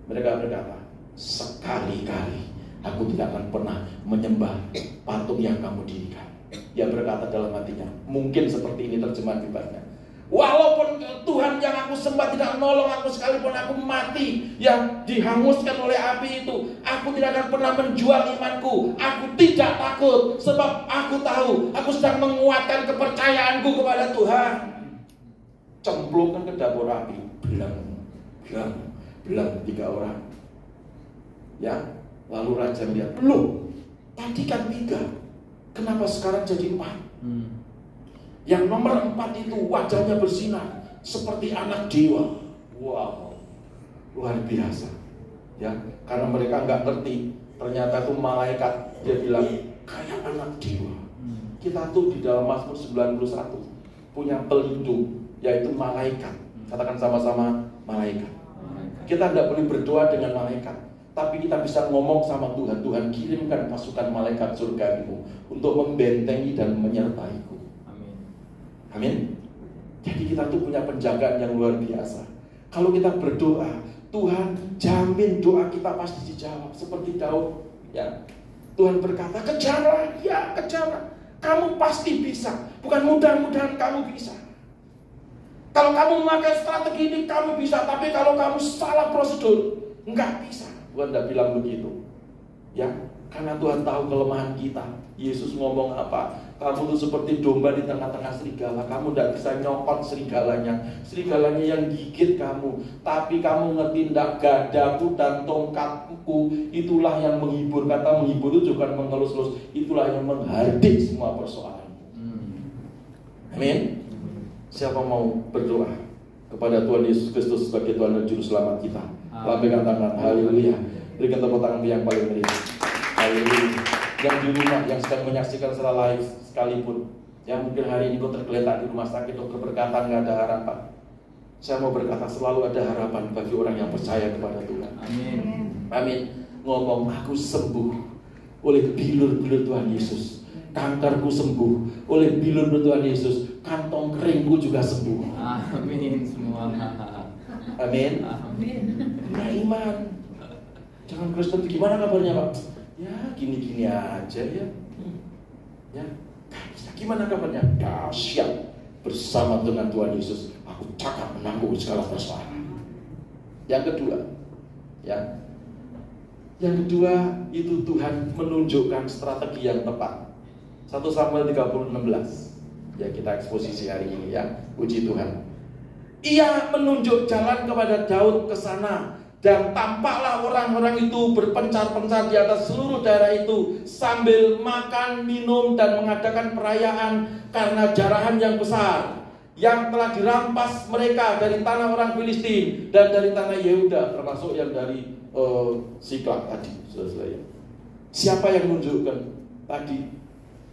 Mereka berkata, sekali-kali aku tidak akan pernah menyembah patung yang kamu dirikan. Dia berkata dalam hatinya, mungkin seperti ini terjemahan bebasnya. Walaupun Tuhan yang aku sembah tidak menolong aku, sekalipun aku mati yang dihanguskan oleh api itu, aku tidak akan pernah menjual imanku. Aku tidak takut, sebab aku tahu aku sedang menguatkan kepercayaanku kepada Tuhan. Cemplungkan ke dapur api, bilang 3 orang. Ya, lalu raja melihat, loh, tadi kan 3, kenapa sekarang jadi 4? Yang nomor 4 itu wajahnya bersinar seperti anak dewa. Wow, luar biasa. Ya, karena mereka nggak ngerti, ternyata itu malaikat. Dia bilang kayak anak dewa. Kita tuh di dalam Mazmur 91 punya pelindung, yaitu malaikat. Katakan sama-sama malaikat. Kita tidak boleh berdoa dengan malaikat. tapi kita bisa ngomong sama Tuhan, Tuhan kirimkan pasukan malaikat surgamu untuk membentengi dan menyertaiku. Amin. Amin. Jadi kita tuh punya penjagaan yang luar biasa. Kalau kita berdoa, Tuhan jamin doa kita pasti dijawab. Seperti Daud, ya. Tuhan berkata, kejarlah, ya kejarlah. Kamu pasti bisa. Bukan mudah-mudahan kamu bisa. Kalau kamu memakai strategi ini kamu bisa, tapi kalau kamu salah prosedur, enggak bisa. Tuhan tidak bilang begitu, ya, karena Tuhan tahu kelemahan kita. Yesus ngomong apa? Kamu tuh seperti domba di tengah-tengah serigala. Kamu tidak bisa nyokot serigalanya yang gigit kamu. Tapi kamu ngerti tidak, gadaku dan tongkatku itulah yang menghibur. Kata menghibur itu bukan mengelus-elus, itulah yang menghardik semua persoalan. Amin. Siapa mau berdoa kepada Tuhan Yesus Kristus sebagai Tuhan dan Juru Selamat kita? Lambaikan tangan, haleluya. Berikan tepuk tangan yang paling meriah. Haleluya. Yang di rumah, yang sedang menyaksikan secara live sekalipun, yang mungkin hari ini kau tergeletak di rumah sakit, dokter berkata nggak ada harapan. Saya mau berkata selalu ada harapan bagi orang yang percaya kepada Tuhan. Amin. Amin. Ngomong, aku sembuh oleh bilur-bilur Tuhan Yesus. Kankerku sembuh oleh bilur-bilur Tuhan Yesus. Kantong keringku juga sembuh. Amin semua. Amin. Amin. Punya iman. Jangan Kristen, gimana kabarnya Pak? Ya gini-gini aja ya. Ya, gimana kabarnya? Dahsyat. Bersama dengan Tuhan Yesus, aku cakap menanggung segala persoalan. Yang kedua, ya. Yang kedua itu Tuhan menunjukkan strategi yang tepat. 1 Samuel 30:16. Ya, kita eksposisi hari ini ya. Puji Tuhan. Ia menunjuk jalan kepada Daud ke sana, dan tampaklah orang-orang itu berpencar-pencar di atas seluruh daerah itu sambil makan, minum, dan mengadakan perayaan karena jarahan yang besar yang telah dirampas mereka dari tanah orang Filistin dan dari tanah Yehuda, termasuk yang dari Siklag tadi. Siapa yang menunjukkan tadi?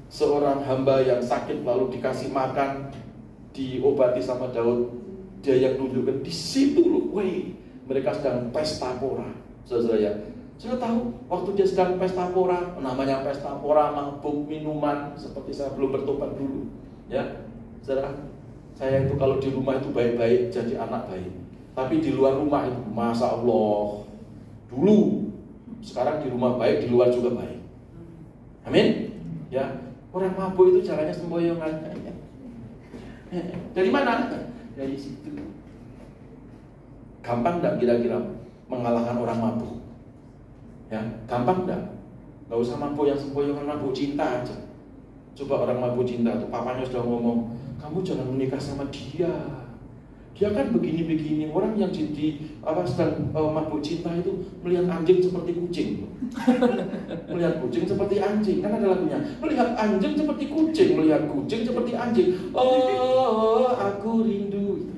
Seorang hamba yang sakit lalu dikasih makan, diobati sama Daud. Dia yang menunjukkan di situ loh, mereka sedang pesta pora, saudara ya. Sudah tahu waktu dia sedang pesta pora, namanya pesta pora, mabuk minuman, seperti saya belum bertobat dulu, ya, saudara. Saya itu kalau di rumah itu baik-baik, jadi anak baik. Tapi di luar rumah itu, masya Allah, dulu, sekarang di rumah baik, di luar juga baik. Amin. Ya, orang mabuk itu caranya semboyongan. Dari mana? Dari situ. Gampang enggak kira-kira mengalahkan orang mabuk? Ya, gampang enggak? Enggak usah mabuk yang semboyongan, mabuk cinta aja. Coba orang mabuk cinta tuh, papanya sudah ngomong, kamu jangan menikah sama dia. Dia kan begini-begini. Orang yang sedang mabuk cinta itu melihat anjing seperti kucing. Melihat kucing seperti anjing. Kan ada lagunya. Melihat anjing seperti kucing, melihat kucing seperti anjing. Oh, aku rindu.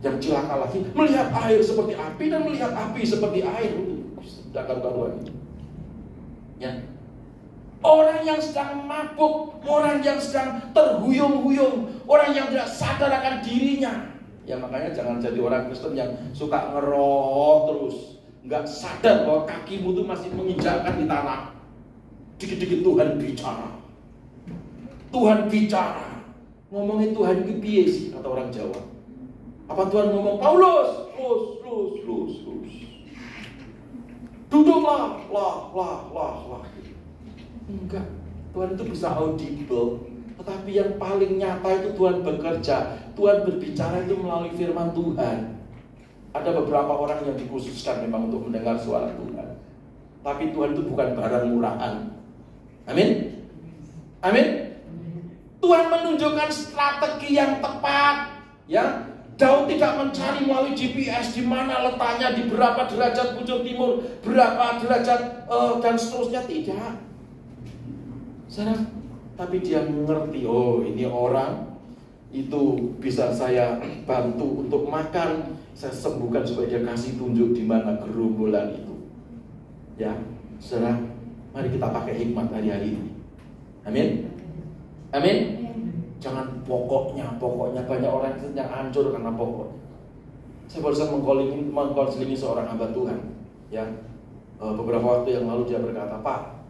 Yang celaka lagi, melihat air seperti api dan melihat api seperti air. Sudah karuan. Ya. Orang yang sedang mabuk, orang yang sedang terhuyung-huyung, orang yang tidak sadar akan dirinya. Ya makanya jangan jadi orang Kristen yang suka ngeroh terus, nggak sadar bahwa kakimu itu masih menginjakkan di tanah. Dikit-dikit Tuhan bicara. Tuhan bicara. Ngomongin Tuhan itu piye sih, kata orang Jawa. Apa Tuhan ngomong, Paulus, lus. Duduklah, lah. Enggak, Tuhan itu bisa audible. Tetapi yang paling nyata itu Tuhan bekerja. Tuhan berbicara itu melalui firman Tuhan. Ada beberapa orang yang dikhususkan memang untuk mendengar suara Tuhan. Tapi Tuhan itu bukan barang murahan. Amin. Amin. Tuhan menunjukkan strategi yang tepat. Ya, Daud tidak mencari melalui GPS di mana letaknya, di berapa derajat bujur timur, berapa derajat dan seterusnya, tidak. Tapi dia mengerti, oh ini orang itu bisa saya bantu untuk makan, saya sembuhkan supaya dia kasih tunjuk di mana gerombolan itu. Ya, saudara, mari kita pakai hikmat hari-hari ini. Amin. Amin. Jangan pokoknya banyak orang yang hancur karena pokok. Saya barusan mengkonselingi seorang hamba Tuhan, ya. Beberapa waktu yang lalu dia berkata, Pak,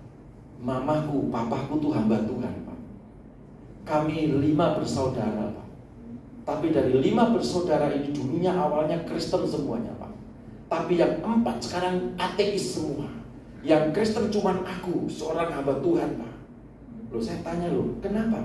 mamaku, papaku tuh hamba Tuhan, Pak. Kami 5 bersaudara, Pak. Tapi dari 5 bersaudara ini dulunya awalnya Kristen semuanya, Pak. Tapi yang 4 sekarang ateis semua. Yang Kristen cuman aku, seorang hamba Tuhan, Pak. Loh, saya tanya loh, kenapa?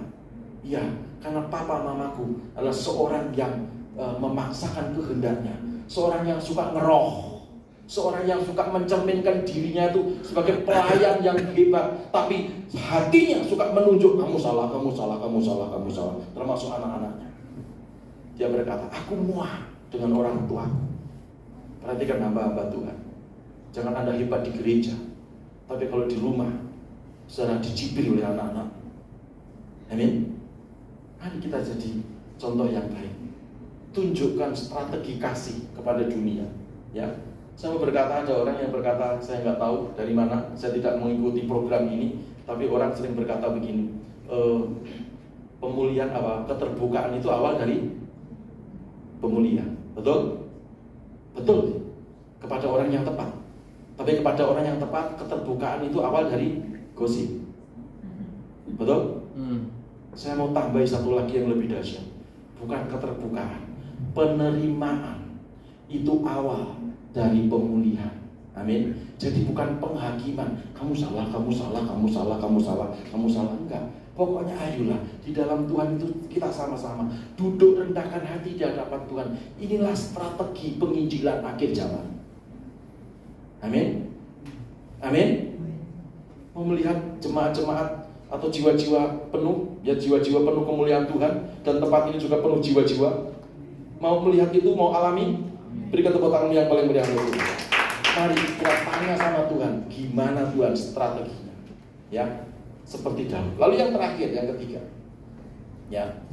Ya, karena papa mamaku adalah seorang yang memaksakan kehendaknya, seorang yang suka ngeroh, seorang yang suka mencerminkan dirinya itu sebagai pelayan yang hebat, tapi hatinya suka menunjuk kamu salah, kamu salah, kamu salah, kamu salah, termasuk anak-anaknya. Dia berkata, aku muak dengan orang tua. Perhatikan hamba-hamba Tuhan, jangan Anda hebat di gereja, tapi kalau di rumah saudara dicibir oleh anak-anak. Amin. Mari kita jadi contoh yang baik. Tunjukkan strategi kasih kepada dunia, ya. Saya mau berkata, ada orang yang berkata, saya nggak tahu dari mana, saya tidak mengikuti program ini, tapi orang sering berkata begini, pemulihan apa, keterbukaan itu awal dari pemulihan, betul? Betul, kepada orang yang tepat. Tapi kepada orang yang tepat, keterbukaan itu awal dari gosip, betul? Saya mau tambahin satu lagi yang lebih dahsyat, bukan keterbukaan, penerimaan itu awal dari pemulihan. Amin. Jadi bukan penghakiman, kamu salah, kamu salah, kamu salah, kamu salah, kamu salah, enggak. Pokoknya ayolah, di dalam Tuhan itu kita sama-sama duduk rendahkan hati di hadapan Tuhan. Inilah strategi penginjilan akhir zaman. Amin. Amin. Mau melihat jemaat-jemaat atau jiwa-jiwa penuh, ya jiwa-jiwa penuh kemuliaan Tuhan, dan tempat ini juga penuh jiwa-jiwa. Mau melihat itu, mau alami, berikan tepuk tangan yang paling meriah untuk Tuhan. Mari kita tanya sama Tuhan, gimana Tuhan strateginya, ya, seperti Daud. Lalu yang terakhir, yang ketiga, ya,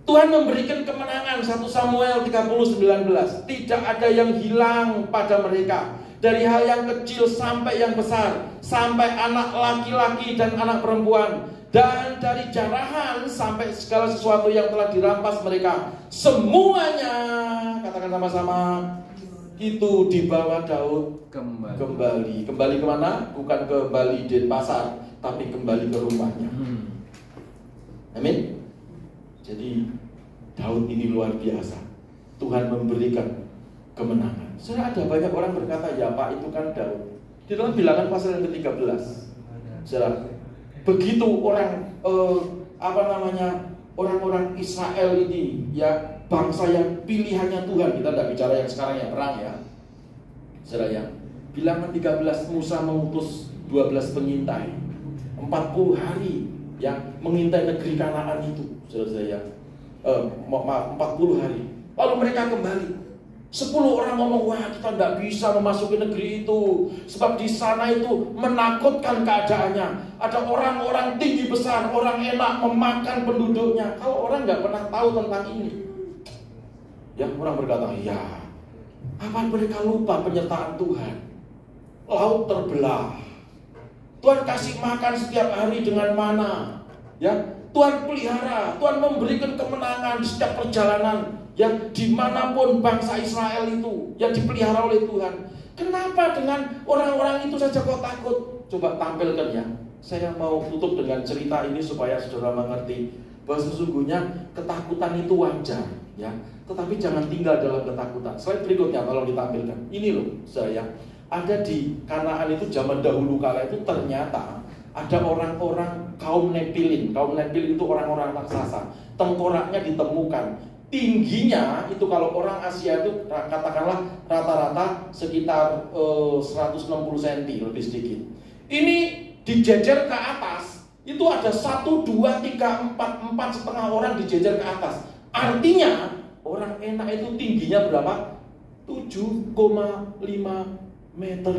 Tuhan memberikan kemenangan. 1 Samuel 30:19. Tidak ada yang hilang pada mereka, dari hal yang kecil sampai yang besar, sampai anak laki-laki dan anak perempuan, dan dari jarahan sampai segala sesuatu yang telah dirampas mereka, semuanya, katakan sama-sama, itu dibawa Daud kembali. Kembali kemana? Bukan kembali di pasar, tapi kembali ke rumahnya. Amin. Jadi Daud ini luar biasa. Tuhan memberikan kemenangan. Sudah ada banyak orang berkata, ya Pak, itu kan Daud. Di dalam Bilangan pasal yang ke-13, sudah begitu orang orang-orang Israel ini, ya, bangsa yang pilihannya Tuhan. Kita tidak bicara yang sekarang yang perang, ya. Saudara, ya, Bilangan 13, Musa mengutus 12 pengintai 40 hari, ya, mengintai negeri Kanaan itu, saudara, ya. 40 hari. Lalu mereka kembali. 10 orang ngomong, wah, kita tidak bisa memasuki negeri itu, sebab di sana itu menakutkan keadaannya. Ada orang-orang tinggi besar, orang enak memakan penduduknya. Kalau orang nggak pernah tahu tentang ini, ya, orang berkata, ya, apa mereka lupa penyertaan Tuhan? Laut terbelah, Tuhan kasih makan setiap hari dengan mana, ya, Tuhan pelihara, Tuhan memberikan kemenangan di setiap perjalanan, ya, dimanapun bangsa Israel itu, yang dipelihara oleh Tuhan. Kenapa dengan orang-orang itu saja kok takut? Coba tampilkan, ya. Saya mau tutup dengan cerita ini supaya saudara mengerti bahwa sesungguhnya ketakutan itu wajar, ya. Tetapi jangan tinggal dalam ketakutan. Slide berikutnya tolong ditampilkan. Ini loh, saya ada di Kanaan itu zaman dahulu kala itu ternyata ada orang-orang kaum Nephilim. Kaum Nephilim itu orang-orang raksasa. Tengkoraknya ditemukan. Tingginya itu kalau orang Asia itu katakanlah rata-rata sekitar 160 cm, lebih sedikit. Ini dijejer ke atas, itu ada 1, 2, 3, 4 setengah orang dijejer ke atas. Artinya orang enak itu tingginya berapa? 7,5 meter.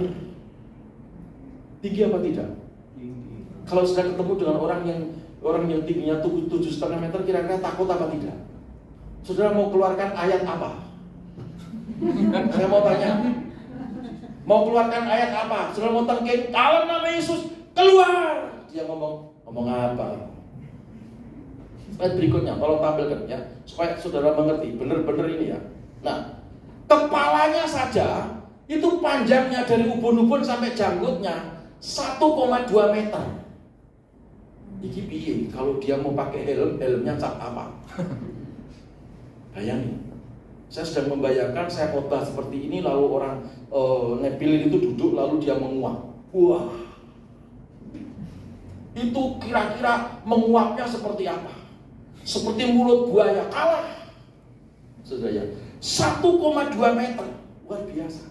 Tinggi apa tidak? Tinggi. Kalau sudah ketemu dengan orang yang tingginya 7,5 meter, kira-kira takut apa tidak? Saudara mau keluarkan ayat apa? Saya mau tanya. Mau keluarkan ayat apa? Saudara mau tengking, dalam nama Yesus keluar. Dia ngomong apa? Slide berikutnya, tolong tampilkan, ya, supaya saudara mengerti benar-benar ini, ya. Nah, Kepalanya saja itu panjangnya dari ubun-ubun sampai janggutnya 1,2 meter. Iki piye kalau dia mau pakai helm, helmnya cap apa? Bayangin. Saya sedang membayangkan saya khotbah seperti ini, lalu orang nepilin itu duduk, lalu dia menguap. Wah, itu kira-kira menguapnya seperti apa? Seperti mulut buaya, kalah. Saudara, 1,2 meter, luar biasa.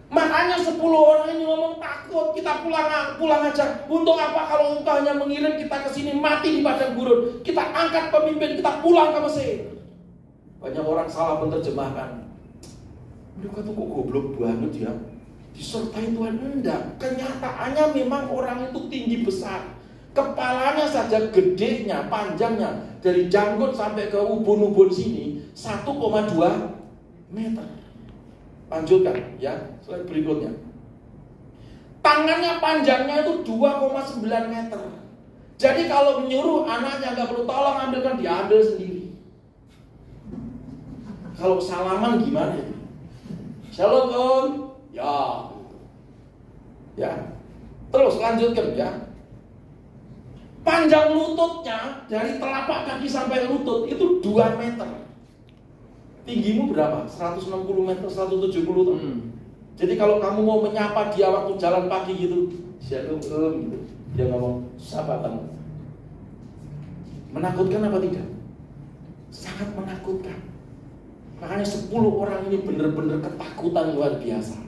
Makanya 10 orang ini ngomong takut, kita pulang aja. Untuk apa kalau engkau hanya mengirim kita ke sini mati di padang gurun? Kita angkat pemimpin, kita pulang ke Mesir. Banyak orang salah menerjemahkan. Mereka tuh kok goblok banget ya. Disertai Tuhan, enggak. Kenyataannya memang orang itu tinggi besar. Kepalanya saja gedenya, panjangnya dari janggut sampai ke ubun-ubun sini 1,2 meter. Lanjutkan ya, slide berikutnya. Tangannya panjangnya itu 2,9 meter. Jadi kalau menyuruh anaknya nggak perlu tolong ambilkan, dia ambil sendiri. Kalau salaman gimana itu? Shalom om, ya. Terus lanjutkan ya. Panjang lututnya dari telapak kaki sampai lutut itu 2 meter. Tinggimu berapa? 160 meter, 170 ton. Jadi kalau kamu mau menyapa dia waktu jalan pagi gitu, shalom gitu, dia ngomong sapatan. Menakutkan apa tidak? Sangat menakutkan. Makanya 10 orang ini benar-benar ketakutan luar biasa.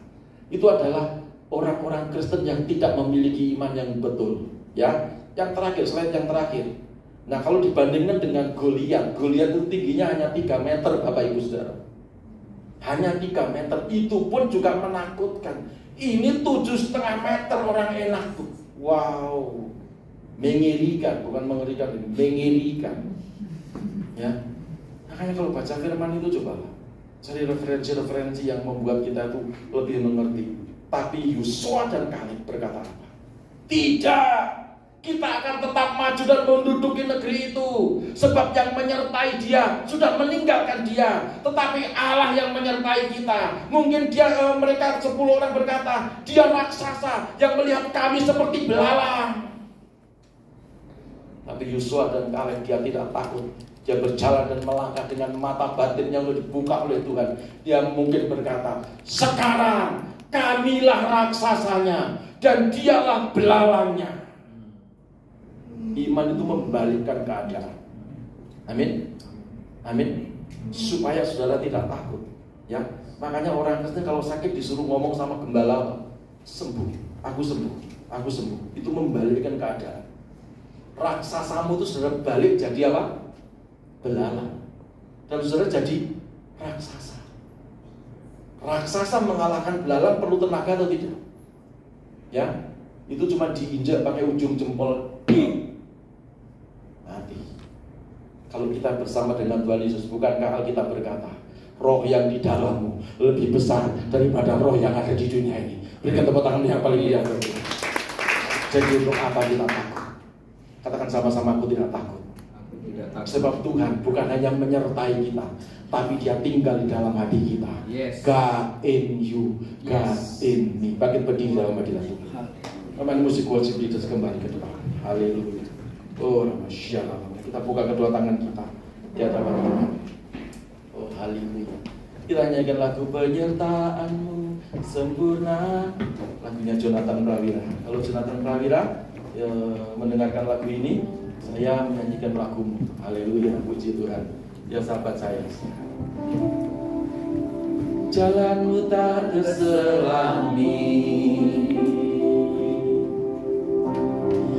Itu adalah orang-orang Kristen yang tidak memiliki iman yang betul. Ya, yang terakhir, slide yang terakhir. Nah, kalau dibandingkan dengan Goliat itu tingginya hanya 3 meter, Bapak Ibu Saudara. Hanya 3 meter, itu pun juga menakutkan. Ini 7,5 meter orang enak tuh. Wow, mengerikan, bukan mengerikan, mengerikan. Ya, makanya kalau baca firman itu cobalah cari referensi-referensi yang membuat kita itu lebih mengerti. Tapi Yosua dan Kaleb berkata apa? Tidak, kita akan tetap maju dan menduduki negeri itu. Sebab yang menyertai dia sudah meninggalkan dia, tetapi Allah yang menyertai kita. Mungkin mereka 10 orang berkata, dia raksasa yang melihat kami seperti belalang. Tapi Yosua dan Kaleb dia tidak takut. Dia berjalan dan melangkah dengan mata batinnya dibuka oleh Tuhan. Dia mungkin berkata, sekarang kamilah raksasanya dan dialah belalangnya. Iman itu membalikkan keadaan. Amin. Amin. Supaya saudara tidak takut. Ya, makanya orang Kristen kalau sakit disuruh ngomong sama gembala, sembuh, aku sembuh, aku sembuh. Itu membalikkan keadaan. Raksasamu itu saudara balik jadi apa? Belalang. Dan saudara jadi raksasa. Raksasa mengalahkan belalang perlu tenaga atau tidak? Ya, itu cuma diinjak pakai ujung jempol. Mati. Kalau kita bersama dengan Tuhan Yesus, bukankah Alkitab berkata, roh yang di dalammu lebih besar daripada roh yang ada di dunia ini. Berikan tepuk tangan yang paling lihat. Jadi untuk apa kita takut? Katakan sama-sama, aku tidak takut. Sebab Tuhan bukan hanya menyertai kita, tapi dia tinggal di dalam hati kita. Yes. God in you, God in me. Bangkit berdiri dalam hadirat Tuhan. Kemarin musik worship leaders kembali ke depan. Haleluya. Oh, Ramasya. Kita buka kedua tangan kita di hadapan Tuhan. Oh, haleluya. Kita nyanyikan lagu penyertaanmu sempurna. Lagunya Jonathan Prawira. Kalau Jonathan Prawira mendengarkan lagu ini, saya menyanyikan lagumu. Haleluya, puji Tuhan. Ya sahabat saya. Jalanmu tak terselami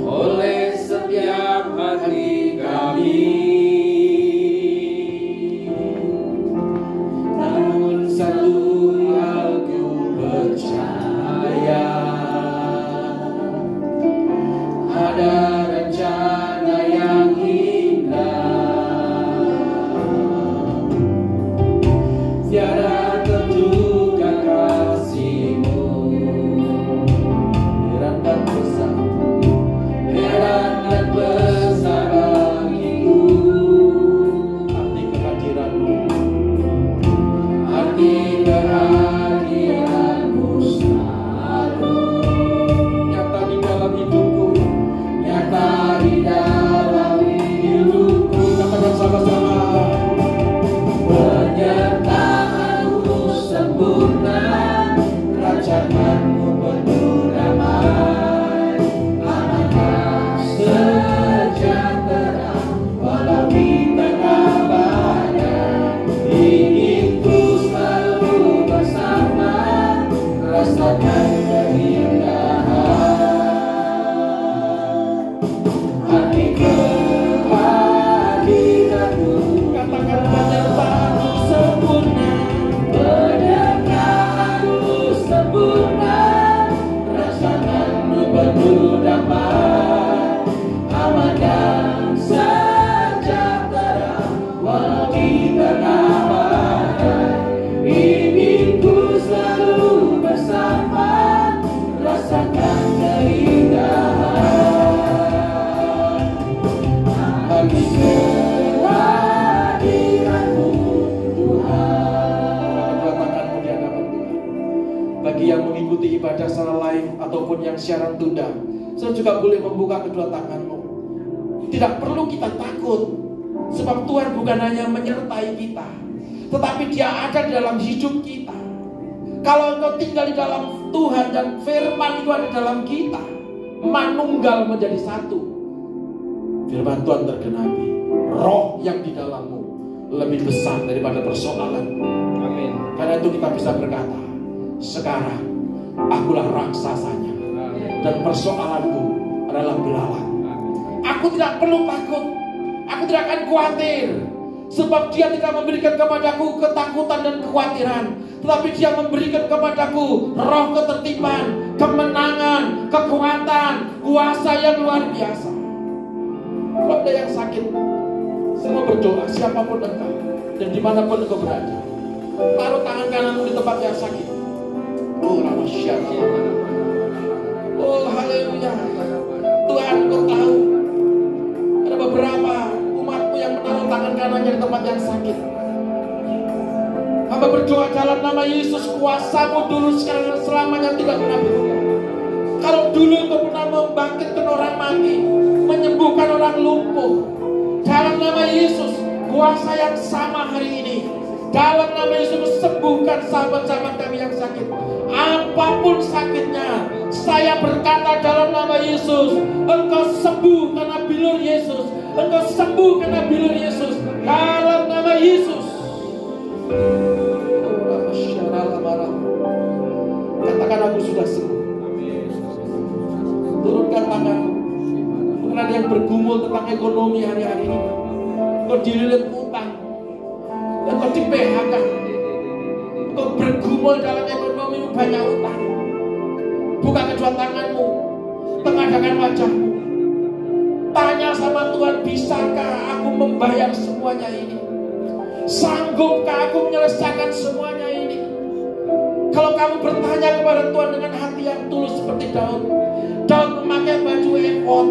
oleh setiap hati kami, namun satu hal ku percaya, ada rencana yang indah, tiada terduga kasih-Mu. mengikuti ibadah secara live ataupun yang siaran tunda, saudara juga boleh membuka kedua tanganmu. Tidak perlu kita takut, sebab Tuhan bukan hanya menyertai kita, tetapi Dia ada di dalam hidup kita. Kalau engkau tinggal di dalam Tuhan dan firman itu ada dalam kita, manunggal menjadi satu. Firman Tuhan tergenapi. Roh yang di dalammu lebih besar daripada persoalan. Amin. Karena itu kita bisa berkata, sekarang akulah raksasanya dan persoalanku adalah belalang. Aku tidak perlu takut, aku tidak akan khawatir, sebab Dia tidak memberikan kepadaku ketakutan dan kekhawatiran, tetapi Dia memberikan kepadaku roh ketertiban, kemenangan, kekuatan, kuasa yang luar biasa. Kalau ada yang sakit, semua berdoa, siapapun engkau dan dimanapun engkau berada, taruh tangan kananmu di tempat yang sakit. Oh, oh, haleluya. Tuhan, Engkau tahu ada beberapa umatmu yang menaruh tangan kanannya di tempat yang sakit. Hamba berdoa dalam nama Yesus, kuasa-Mu dulu sekarang dan selamanya tidak pernah berubah. Kalau dulu Engkau pernah membangkitkan orang mati, menyembuhkan orang lumpuh, dalam nama Yesus, kuasa yang sama hari ini, dalam nama Yesus, sembuhkan sahabat-sahabat kami yang sakit. Apapun sakitnya, saya berkata dalam nama Yesus, Engkau sembuh karena bilur Yesus. Engkau sembuh karena bilur Yesus. Dalam nama Yesus. Katakan, aku sudah sembuh. Turunkan tanganmu. Mungkin ada yang bergumul tentang ekonomi hari-hari ini. Engkau dililit utang, engkau di PHK, engkau bergumul dalam ekonomi, banyak utang. Buka kedua tanganmu, tengadahkan wajahmu, tanya sama Tuhan, bisakah aku membayar semuanya ini? Sanggupkah aku menyelesaikan semuanya ini? Kalau kamu bertanya kepada Tuhan dengan hati yang tulus seperti Daud, Daud memakai baju efod.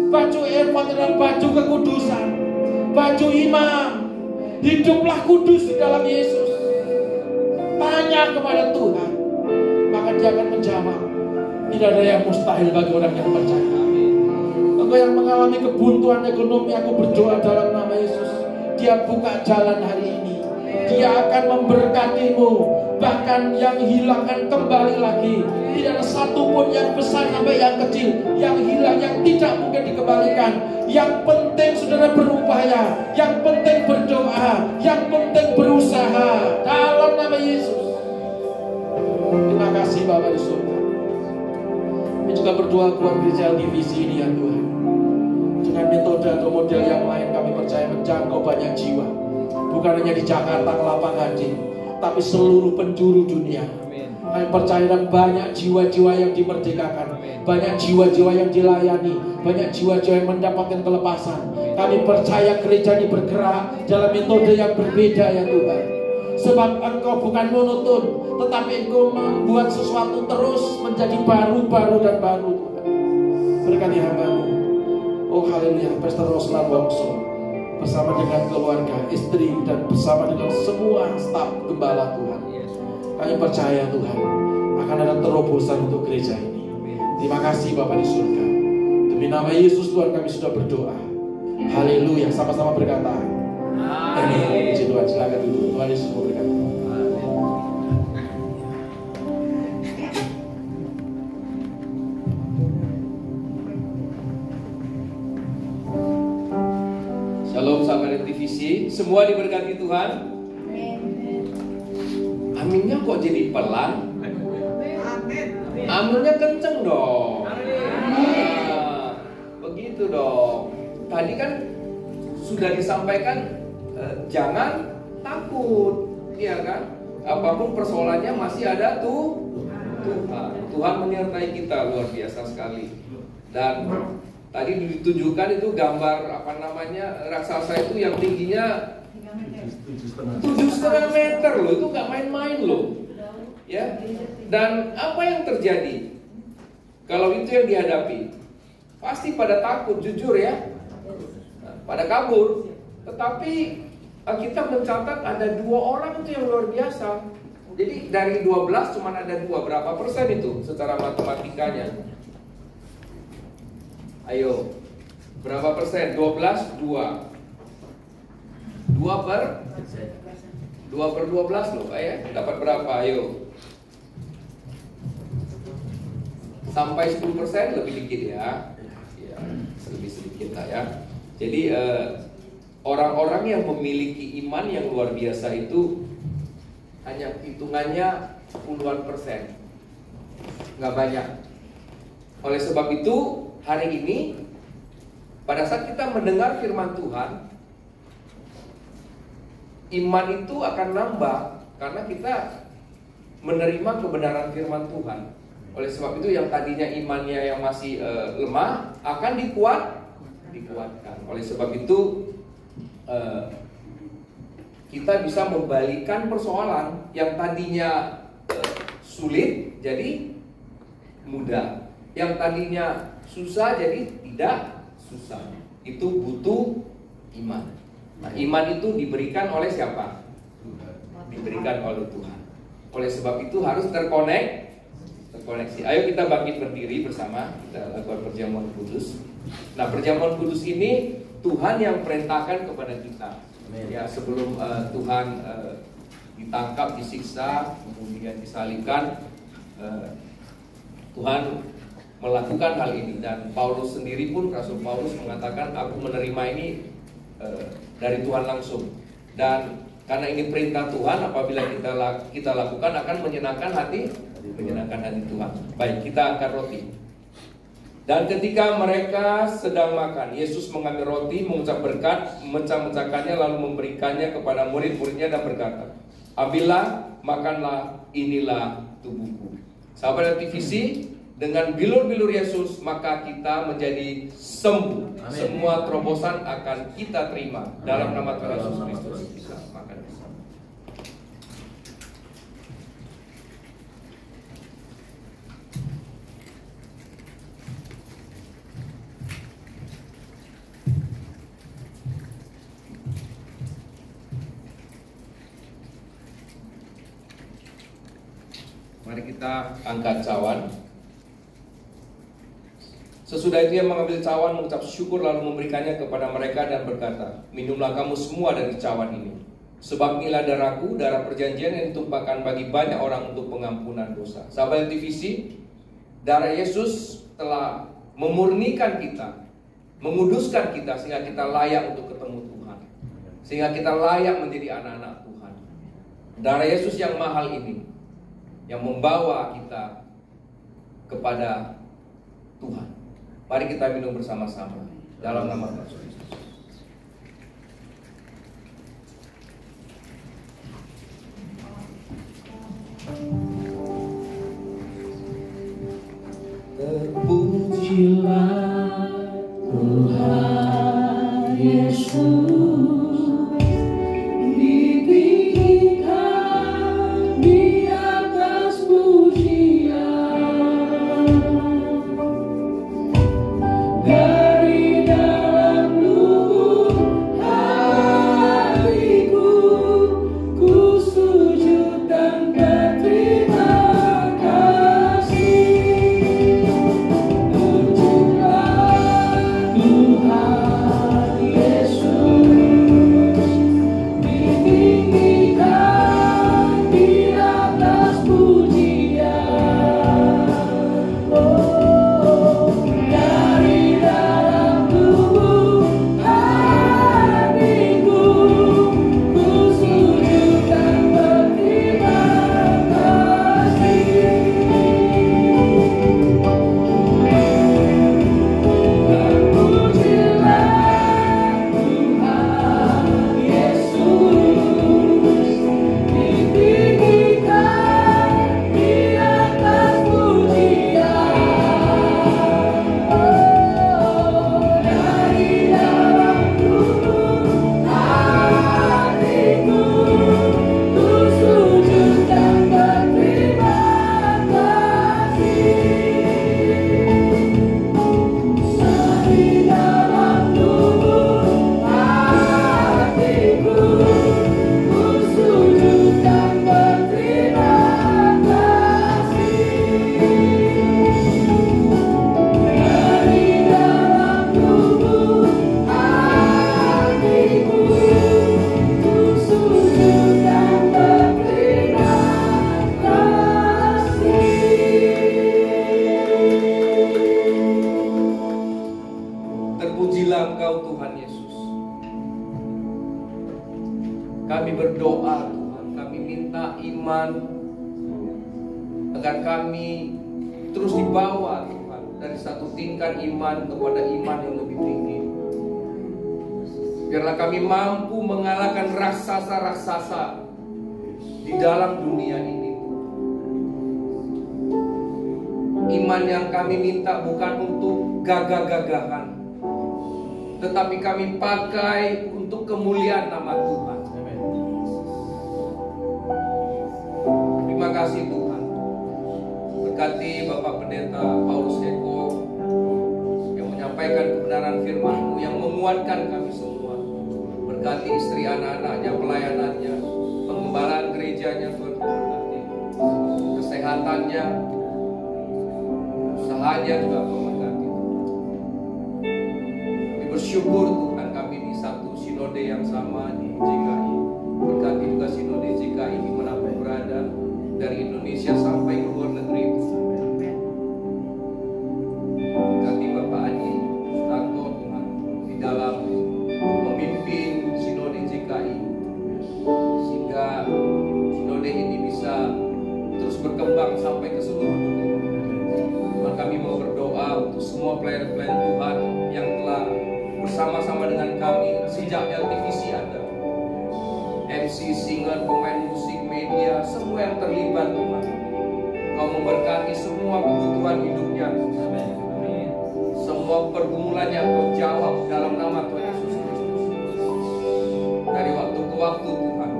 Baju efod adalah baju kekudusan, baju imam. Hiduplah kudus di dalam Yesus. Tanya kepada Tuhan, maka Dia akan menjawab. Tidak ada yang mustahil bagi orang yang percaya. Engkau yang mengalami kebuntuan ekonomi, aku berdoa dalam nama Yesus, Dia buka jalan hari ini. Dia akan memberkatimu. Bahkan yang hilang akan kembali lagi. Tidak ada satupun yang besar sampai yang kecil, yang hilang, yang tidak mungkin dikembalikan. Yang penting saudara berupaya, yang penting berdoa, yang penting berusaha dalam nama Yesus. Terima kasih Bapa di surga. Kami juga berdoa buat gereja divisi ini ya Tuhan. Dengan metode atau model yang lain, kami percaya menjangkau banyak jiwa. Bukan hanya di Jakarta, Kelapa Gading, tapi seluruh penjuru dunia. Kami percaya dan banyak jiwa-jiwa yang dimerdekakan, banyak jiwa-jiwa yang dilayani, banyak jiwa-jiwa yang mendapatkan kelepasan. Kami percaya gereja ini bergerak dalam metode yang berbeda ya Tuhan. Sebab Engkau bukan monoton, tetapi Engkau membuat sesuatu terus menjadi baru-baru dan baru Tuhan. Berkati hamba-Mu. Oh haleluya, Pastor Roslan Wongso bersama dengan keluarga, istri, dan bersama dengan semua staf gembala Tuhan. Kami percaya Tuhan akan ada terobosan untuk gereja ini. Terima kasih Bapa di surga. Demi nama Yesus Tuhan kami sudah berdoa. Haleluya. Sama-sama berkata amin. Puji Tuhan, silakan dulu. Tuhan Yesus memberkati. Shalom sahabat divisi, semua diberkati Tuhan. Aminnya kok jadi pelan? Aminnya kenceng dong. Nah, begitu dong. Tadi kan sudah disampaikan jangan takut, iya kan? Apapun persoalannya masih ada Tuhan. Tuhan menyertai kita luar biasa sekali. Dan tadi ditunjukkan itu gambar raksasa itu yang tingginya 7,5 meter loh, itu nggak main-main loh, ya. Dan apa yang terjadi kalau itu yang dihadapi? Pasti pada takut, jujur ya, pada kabur. Tetapi kita mencatat ada 2 orang itu yang luar biasa. Jadi dari 12 cuma ada 2. Berapa persen itu secara matematikanya? Ayo, berapa persen? 12, 2. 2 per 12 loh, dapat berapa? Ayo. Sampai 10% lebih dikit ya. Ya, lebih sedikit lah ya. Jadi orang-orang yang memiliki iman yang luar biasa itu hanya hitungannya puluhan persen, nggak banyak. Oleh sebab itu hari ini pada saat kita mendengar firman Tuhan, iman itu akan nambah karena kita menerima kebenaran firman Tuhan. Oleh sebab itu yang tadinya imannya yang masih lemah akan dikuatkan. Oleh sebab itu kita bisa membalikan persoalan yang tadinya sulit jadi mudah, yang tadinya susah jadi tidak susah. Itu butuh iman. Nah, iman itu diberikan oleh siapa? Diberikan oleh Tuhan. Oleh sebab itu harus terkoneksi. Ayo kita bangkit berdiri bersama, kita lakukan perjamuan kudus. Nah, perjamuan kudus ini Tuhan yang perintahkan kepada kita. Ya, sebelum Tuhan ditangkap, disiksa, kemudian disalibkan, Tuhan melakukan hal ini. Dan Paulus sendiri pun, Rasul Paulus mengatakan, aku menerima ini dari Tuhan langsung. Dan karena ini perintah Tuhan, apabila kita lakukan akan menyenangkan hati Tuhan. Baik, kita angkat roti. Dan ketika mereka sedang makan, Yesus mengambil roti, mengucap berkat, memecah-mecahkannya, lalu memberikannya kepada murid-muridnya dan berkata, ambillah, makanlah, inilah tubuhku. Sahabat TVC, dengan bilur-bilur Yesus, maka kita menjadi sembuh. Amin. Semua terobosan akan kita terima. Amin. Dalam nama Tuhan Yesus Kristus. Kita makan bersama. Mari kita angkat cawan. Sesudah itu ia mengambil cawan, mengucap syukur, lalu memberikannya kepada mereka dan berkata, minumlah kamu semua dari cawan ini, sebab inilah darahku, darah perjanjian yang ditumpahkan bagi banyak orang untuk pengampunan dosa. Sahabat TVC, darah Yesus telah memurnikan kita, menguduskan kita, sehingga kita layak untuk ketemu Tuhan, sehingga kita layak menjadi anak-anak Tuhan. Darah Yesus yang mahal ini yang membawa kita kepada Tuhan. Mari kita minum bersama-sama dalam nama Tuhan Yesus. Terpujilah Tuhan Yesus. Dari dalam iman, agar kami terus dibawa Tuhan dari satu tingkat iman kepada iman yang lebih tinggi. Biarlah kami mampu mengalahkan raksasa-raksasa di dalam dunia ini. Iman yang kami minta bukan untuk gagah-gagahan, tetapi kami pakai untuk kemuliaan nama Tuhan. Terima kasih Tuhan. Berkati Bapak Pendeta Paulus Eko yang menyampaikan kebenaran firman-Mu, yang menguatkan kami semua. Berkati istri anak-anaknya, pelayanannya, pengembalaan gerejanya, Tuhan berkati. Kesehatannya, usahanya juga memberkati. Kami bersyukur Tuhan, kami di satu sinode yang sama di JKI. Berkati juga sinode JKI dimanapun berada, dari Indonesia sampai ke luar negeri. Berkati Bapak Adi Sutanto Tuhan di dalam memimpin sinode JKI, sehingga sinode ini bisa terus berkembang sampai ke seluruh dunia. Tuhan, kami mau berdoa untuk semua pelayan-pelayan Tuhan yang telah bersama-sama dengan kami sejak LTVC ada. MC, singer, pemain musik, media, semua yang terlibat Tuhan. Kau memberkati semua kebutuhan hidupnya. Amin. Semua pergumulannya Kau jawab dalam nama Tuhan Yesus Kristus. Dari waktu ke waktu Tuhan,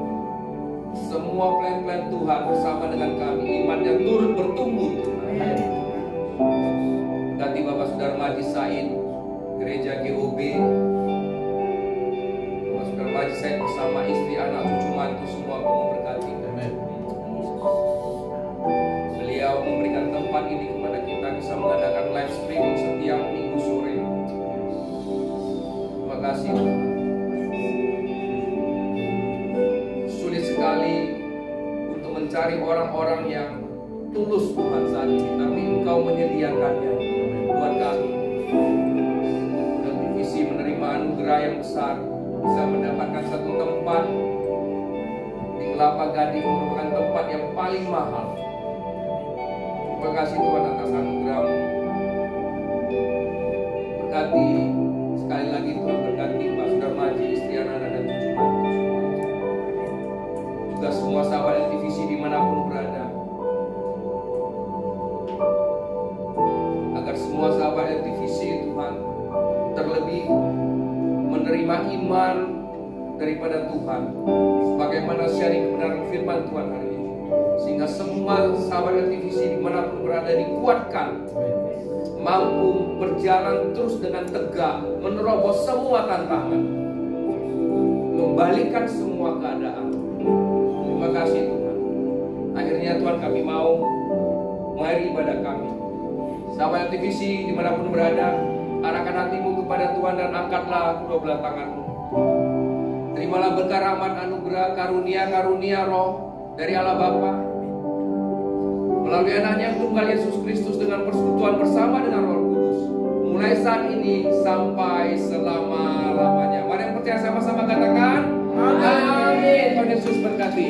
semua pelayan-pelayan Tuhan bersama dengan kami, imannya turut bertumbuh Tuhan. Ganti Bapak Sudarmaji Said, Gereja GOB, Bapak Sudarmaji Said bersama istri, anak, cucu, mantu, semua Kau memberkati. Beliau memberikan tempat ini kepada kita bisa mengadakan live streaming setiap minggu sore. Terima kasih. Sulit sekali untuk mencari orang-orang yang tulus Tuhan saat ini, tapi Engkau menyediakannya buat kami. Dan divisi menerima anugerah yang besar, bisa mendapatkan satu tempat di Kelapa Gading, merupakan tempat yang paling mahal. Terima kasih Tuhan atas anugerah-Mu. Berkati sekali lagi Tuhan, berkati Pak Sudarmaji, istri, anak-anak dan cucu mantu semua. Juga semua sahabat LTVC dimanapun berada. Agar semua sahabat LTVC Tuhan terlebih menerima iman daripada Tuhan, sebagaimana sharing kebenaran firman Tuhan hari ini, sehingga semua sahabat LTVC dimanapun berada dikuatkan, mampu berjalan terus dengan tegak, menerobos semua tantangan, membalikan semua keadaan. Terima kasih Tuhan. Akhirnya Tuhan, kami mau mengakhiri ibadah kami. Sahabat LTVC dimanapun berada, arahkan hatimu kepada Tuhan dan angkatlah kedua belah tanganmu. Terimalah berkah, rahmat, anugerah, karunia roh dari Allah Bapa melalui anaknya yang tunggal Yesus Kristus dengan persekutuan bersama dengan Roh Kudus, mulai saat ini sampai selama-lamanya. Mari yang percaya sama-sama katakan amin. Tuhan Yesus berkati.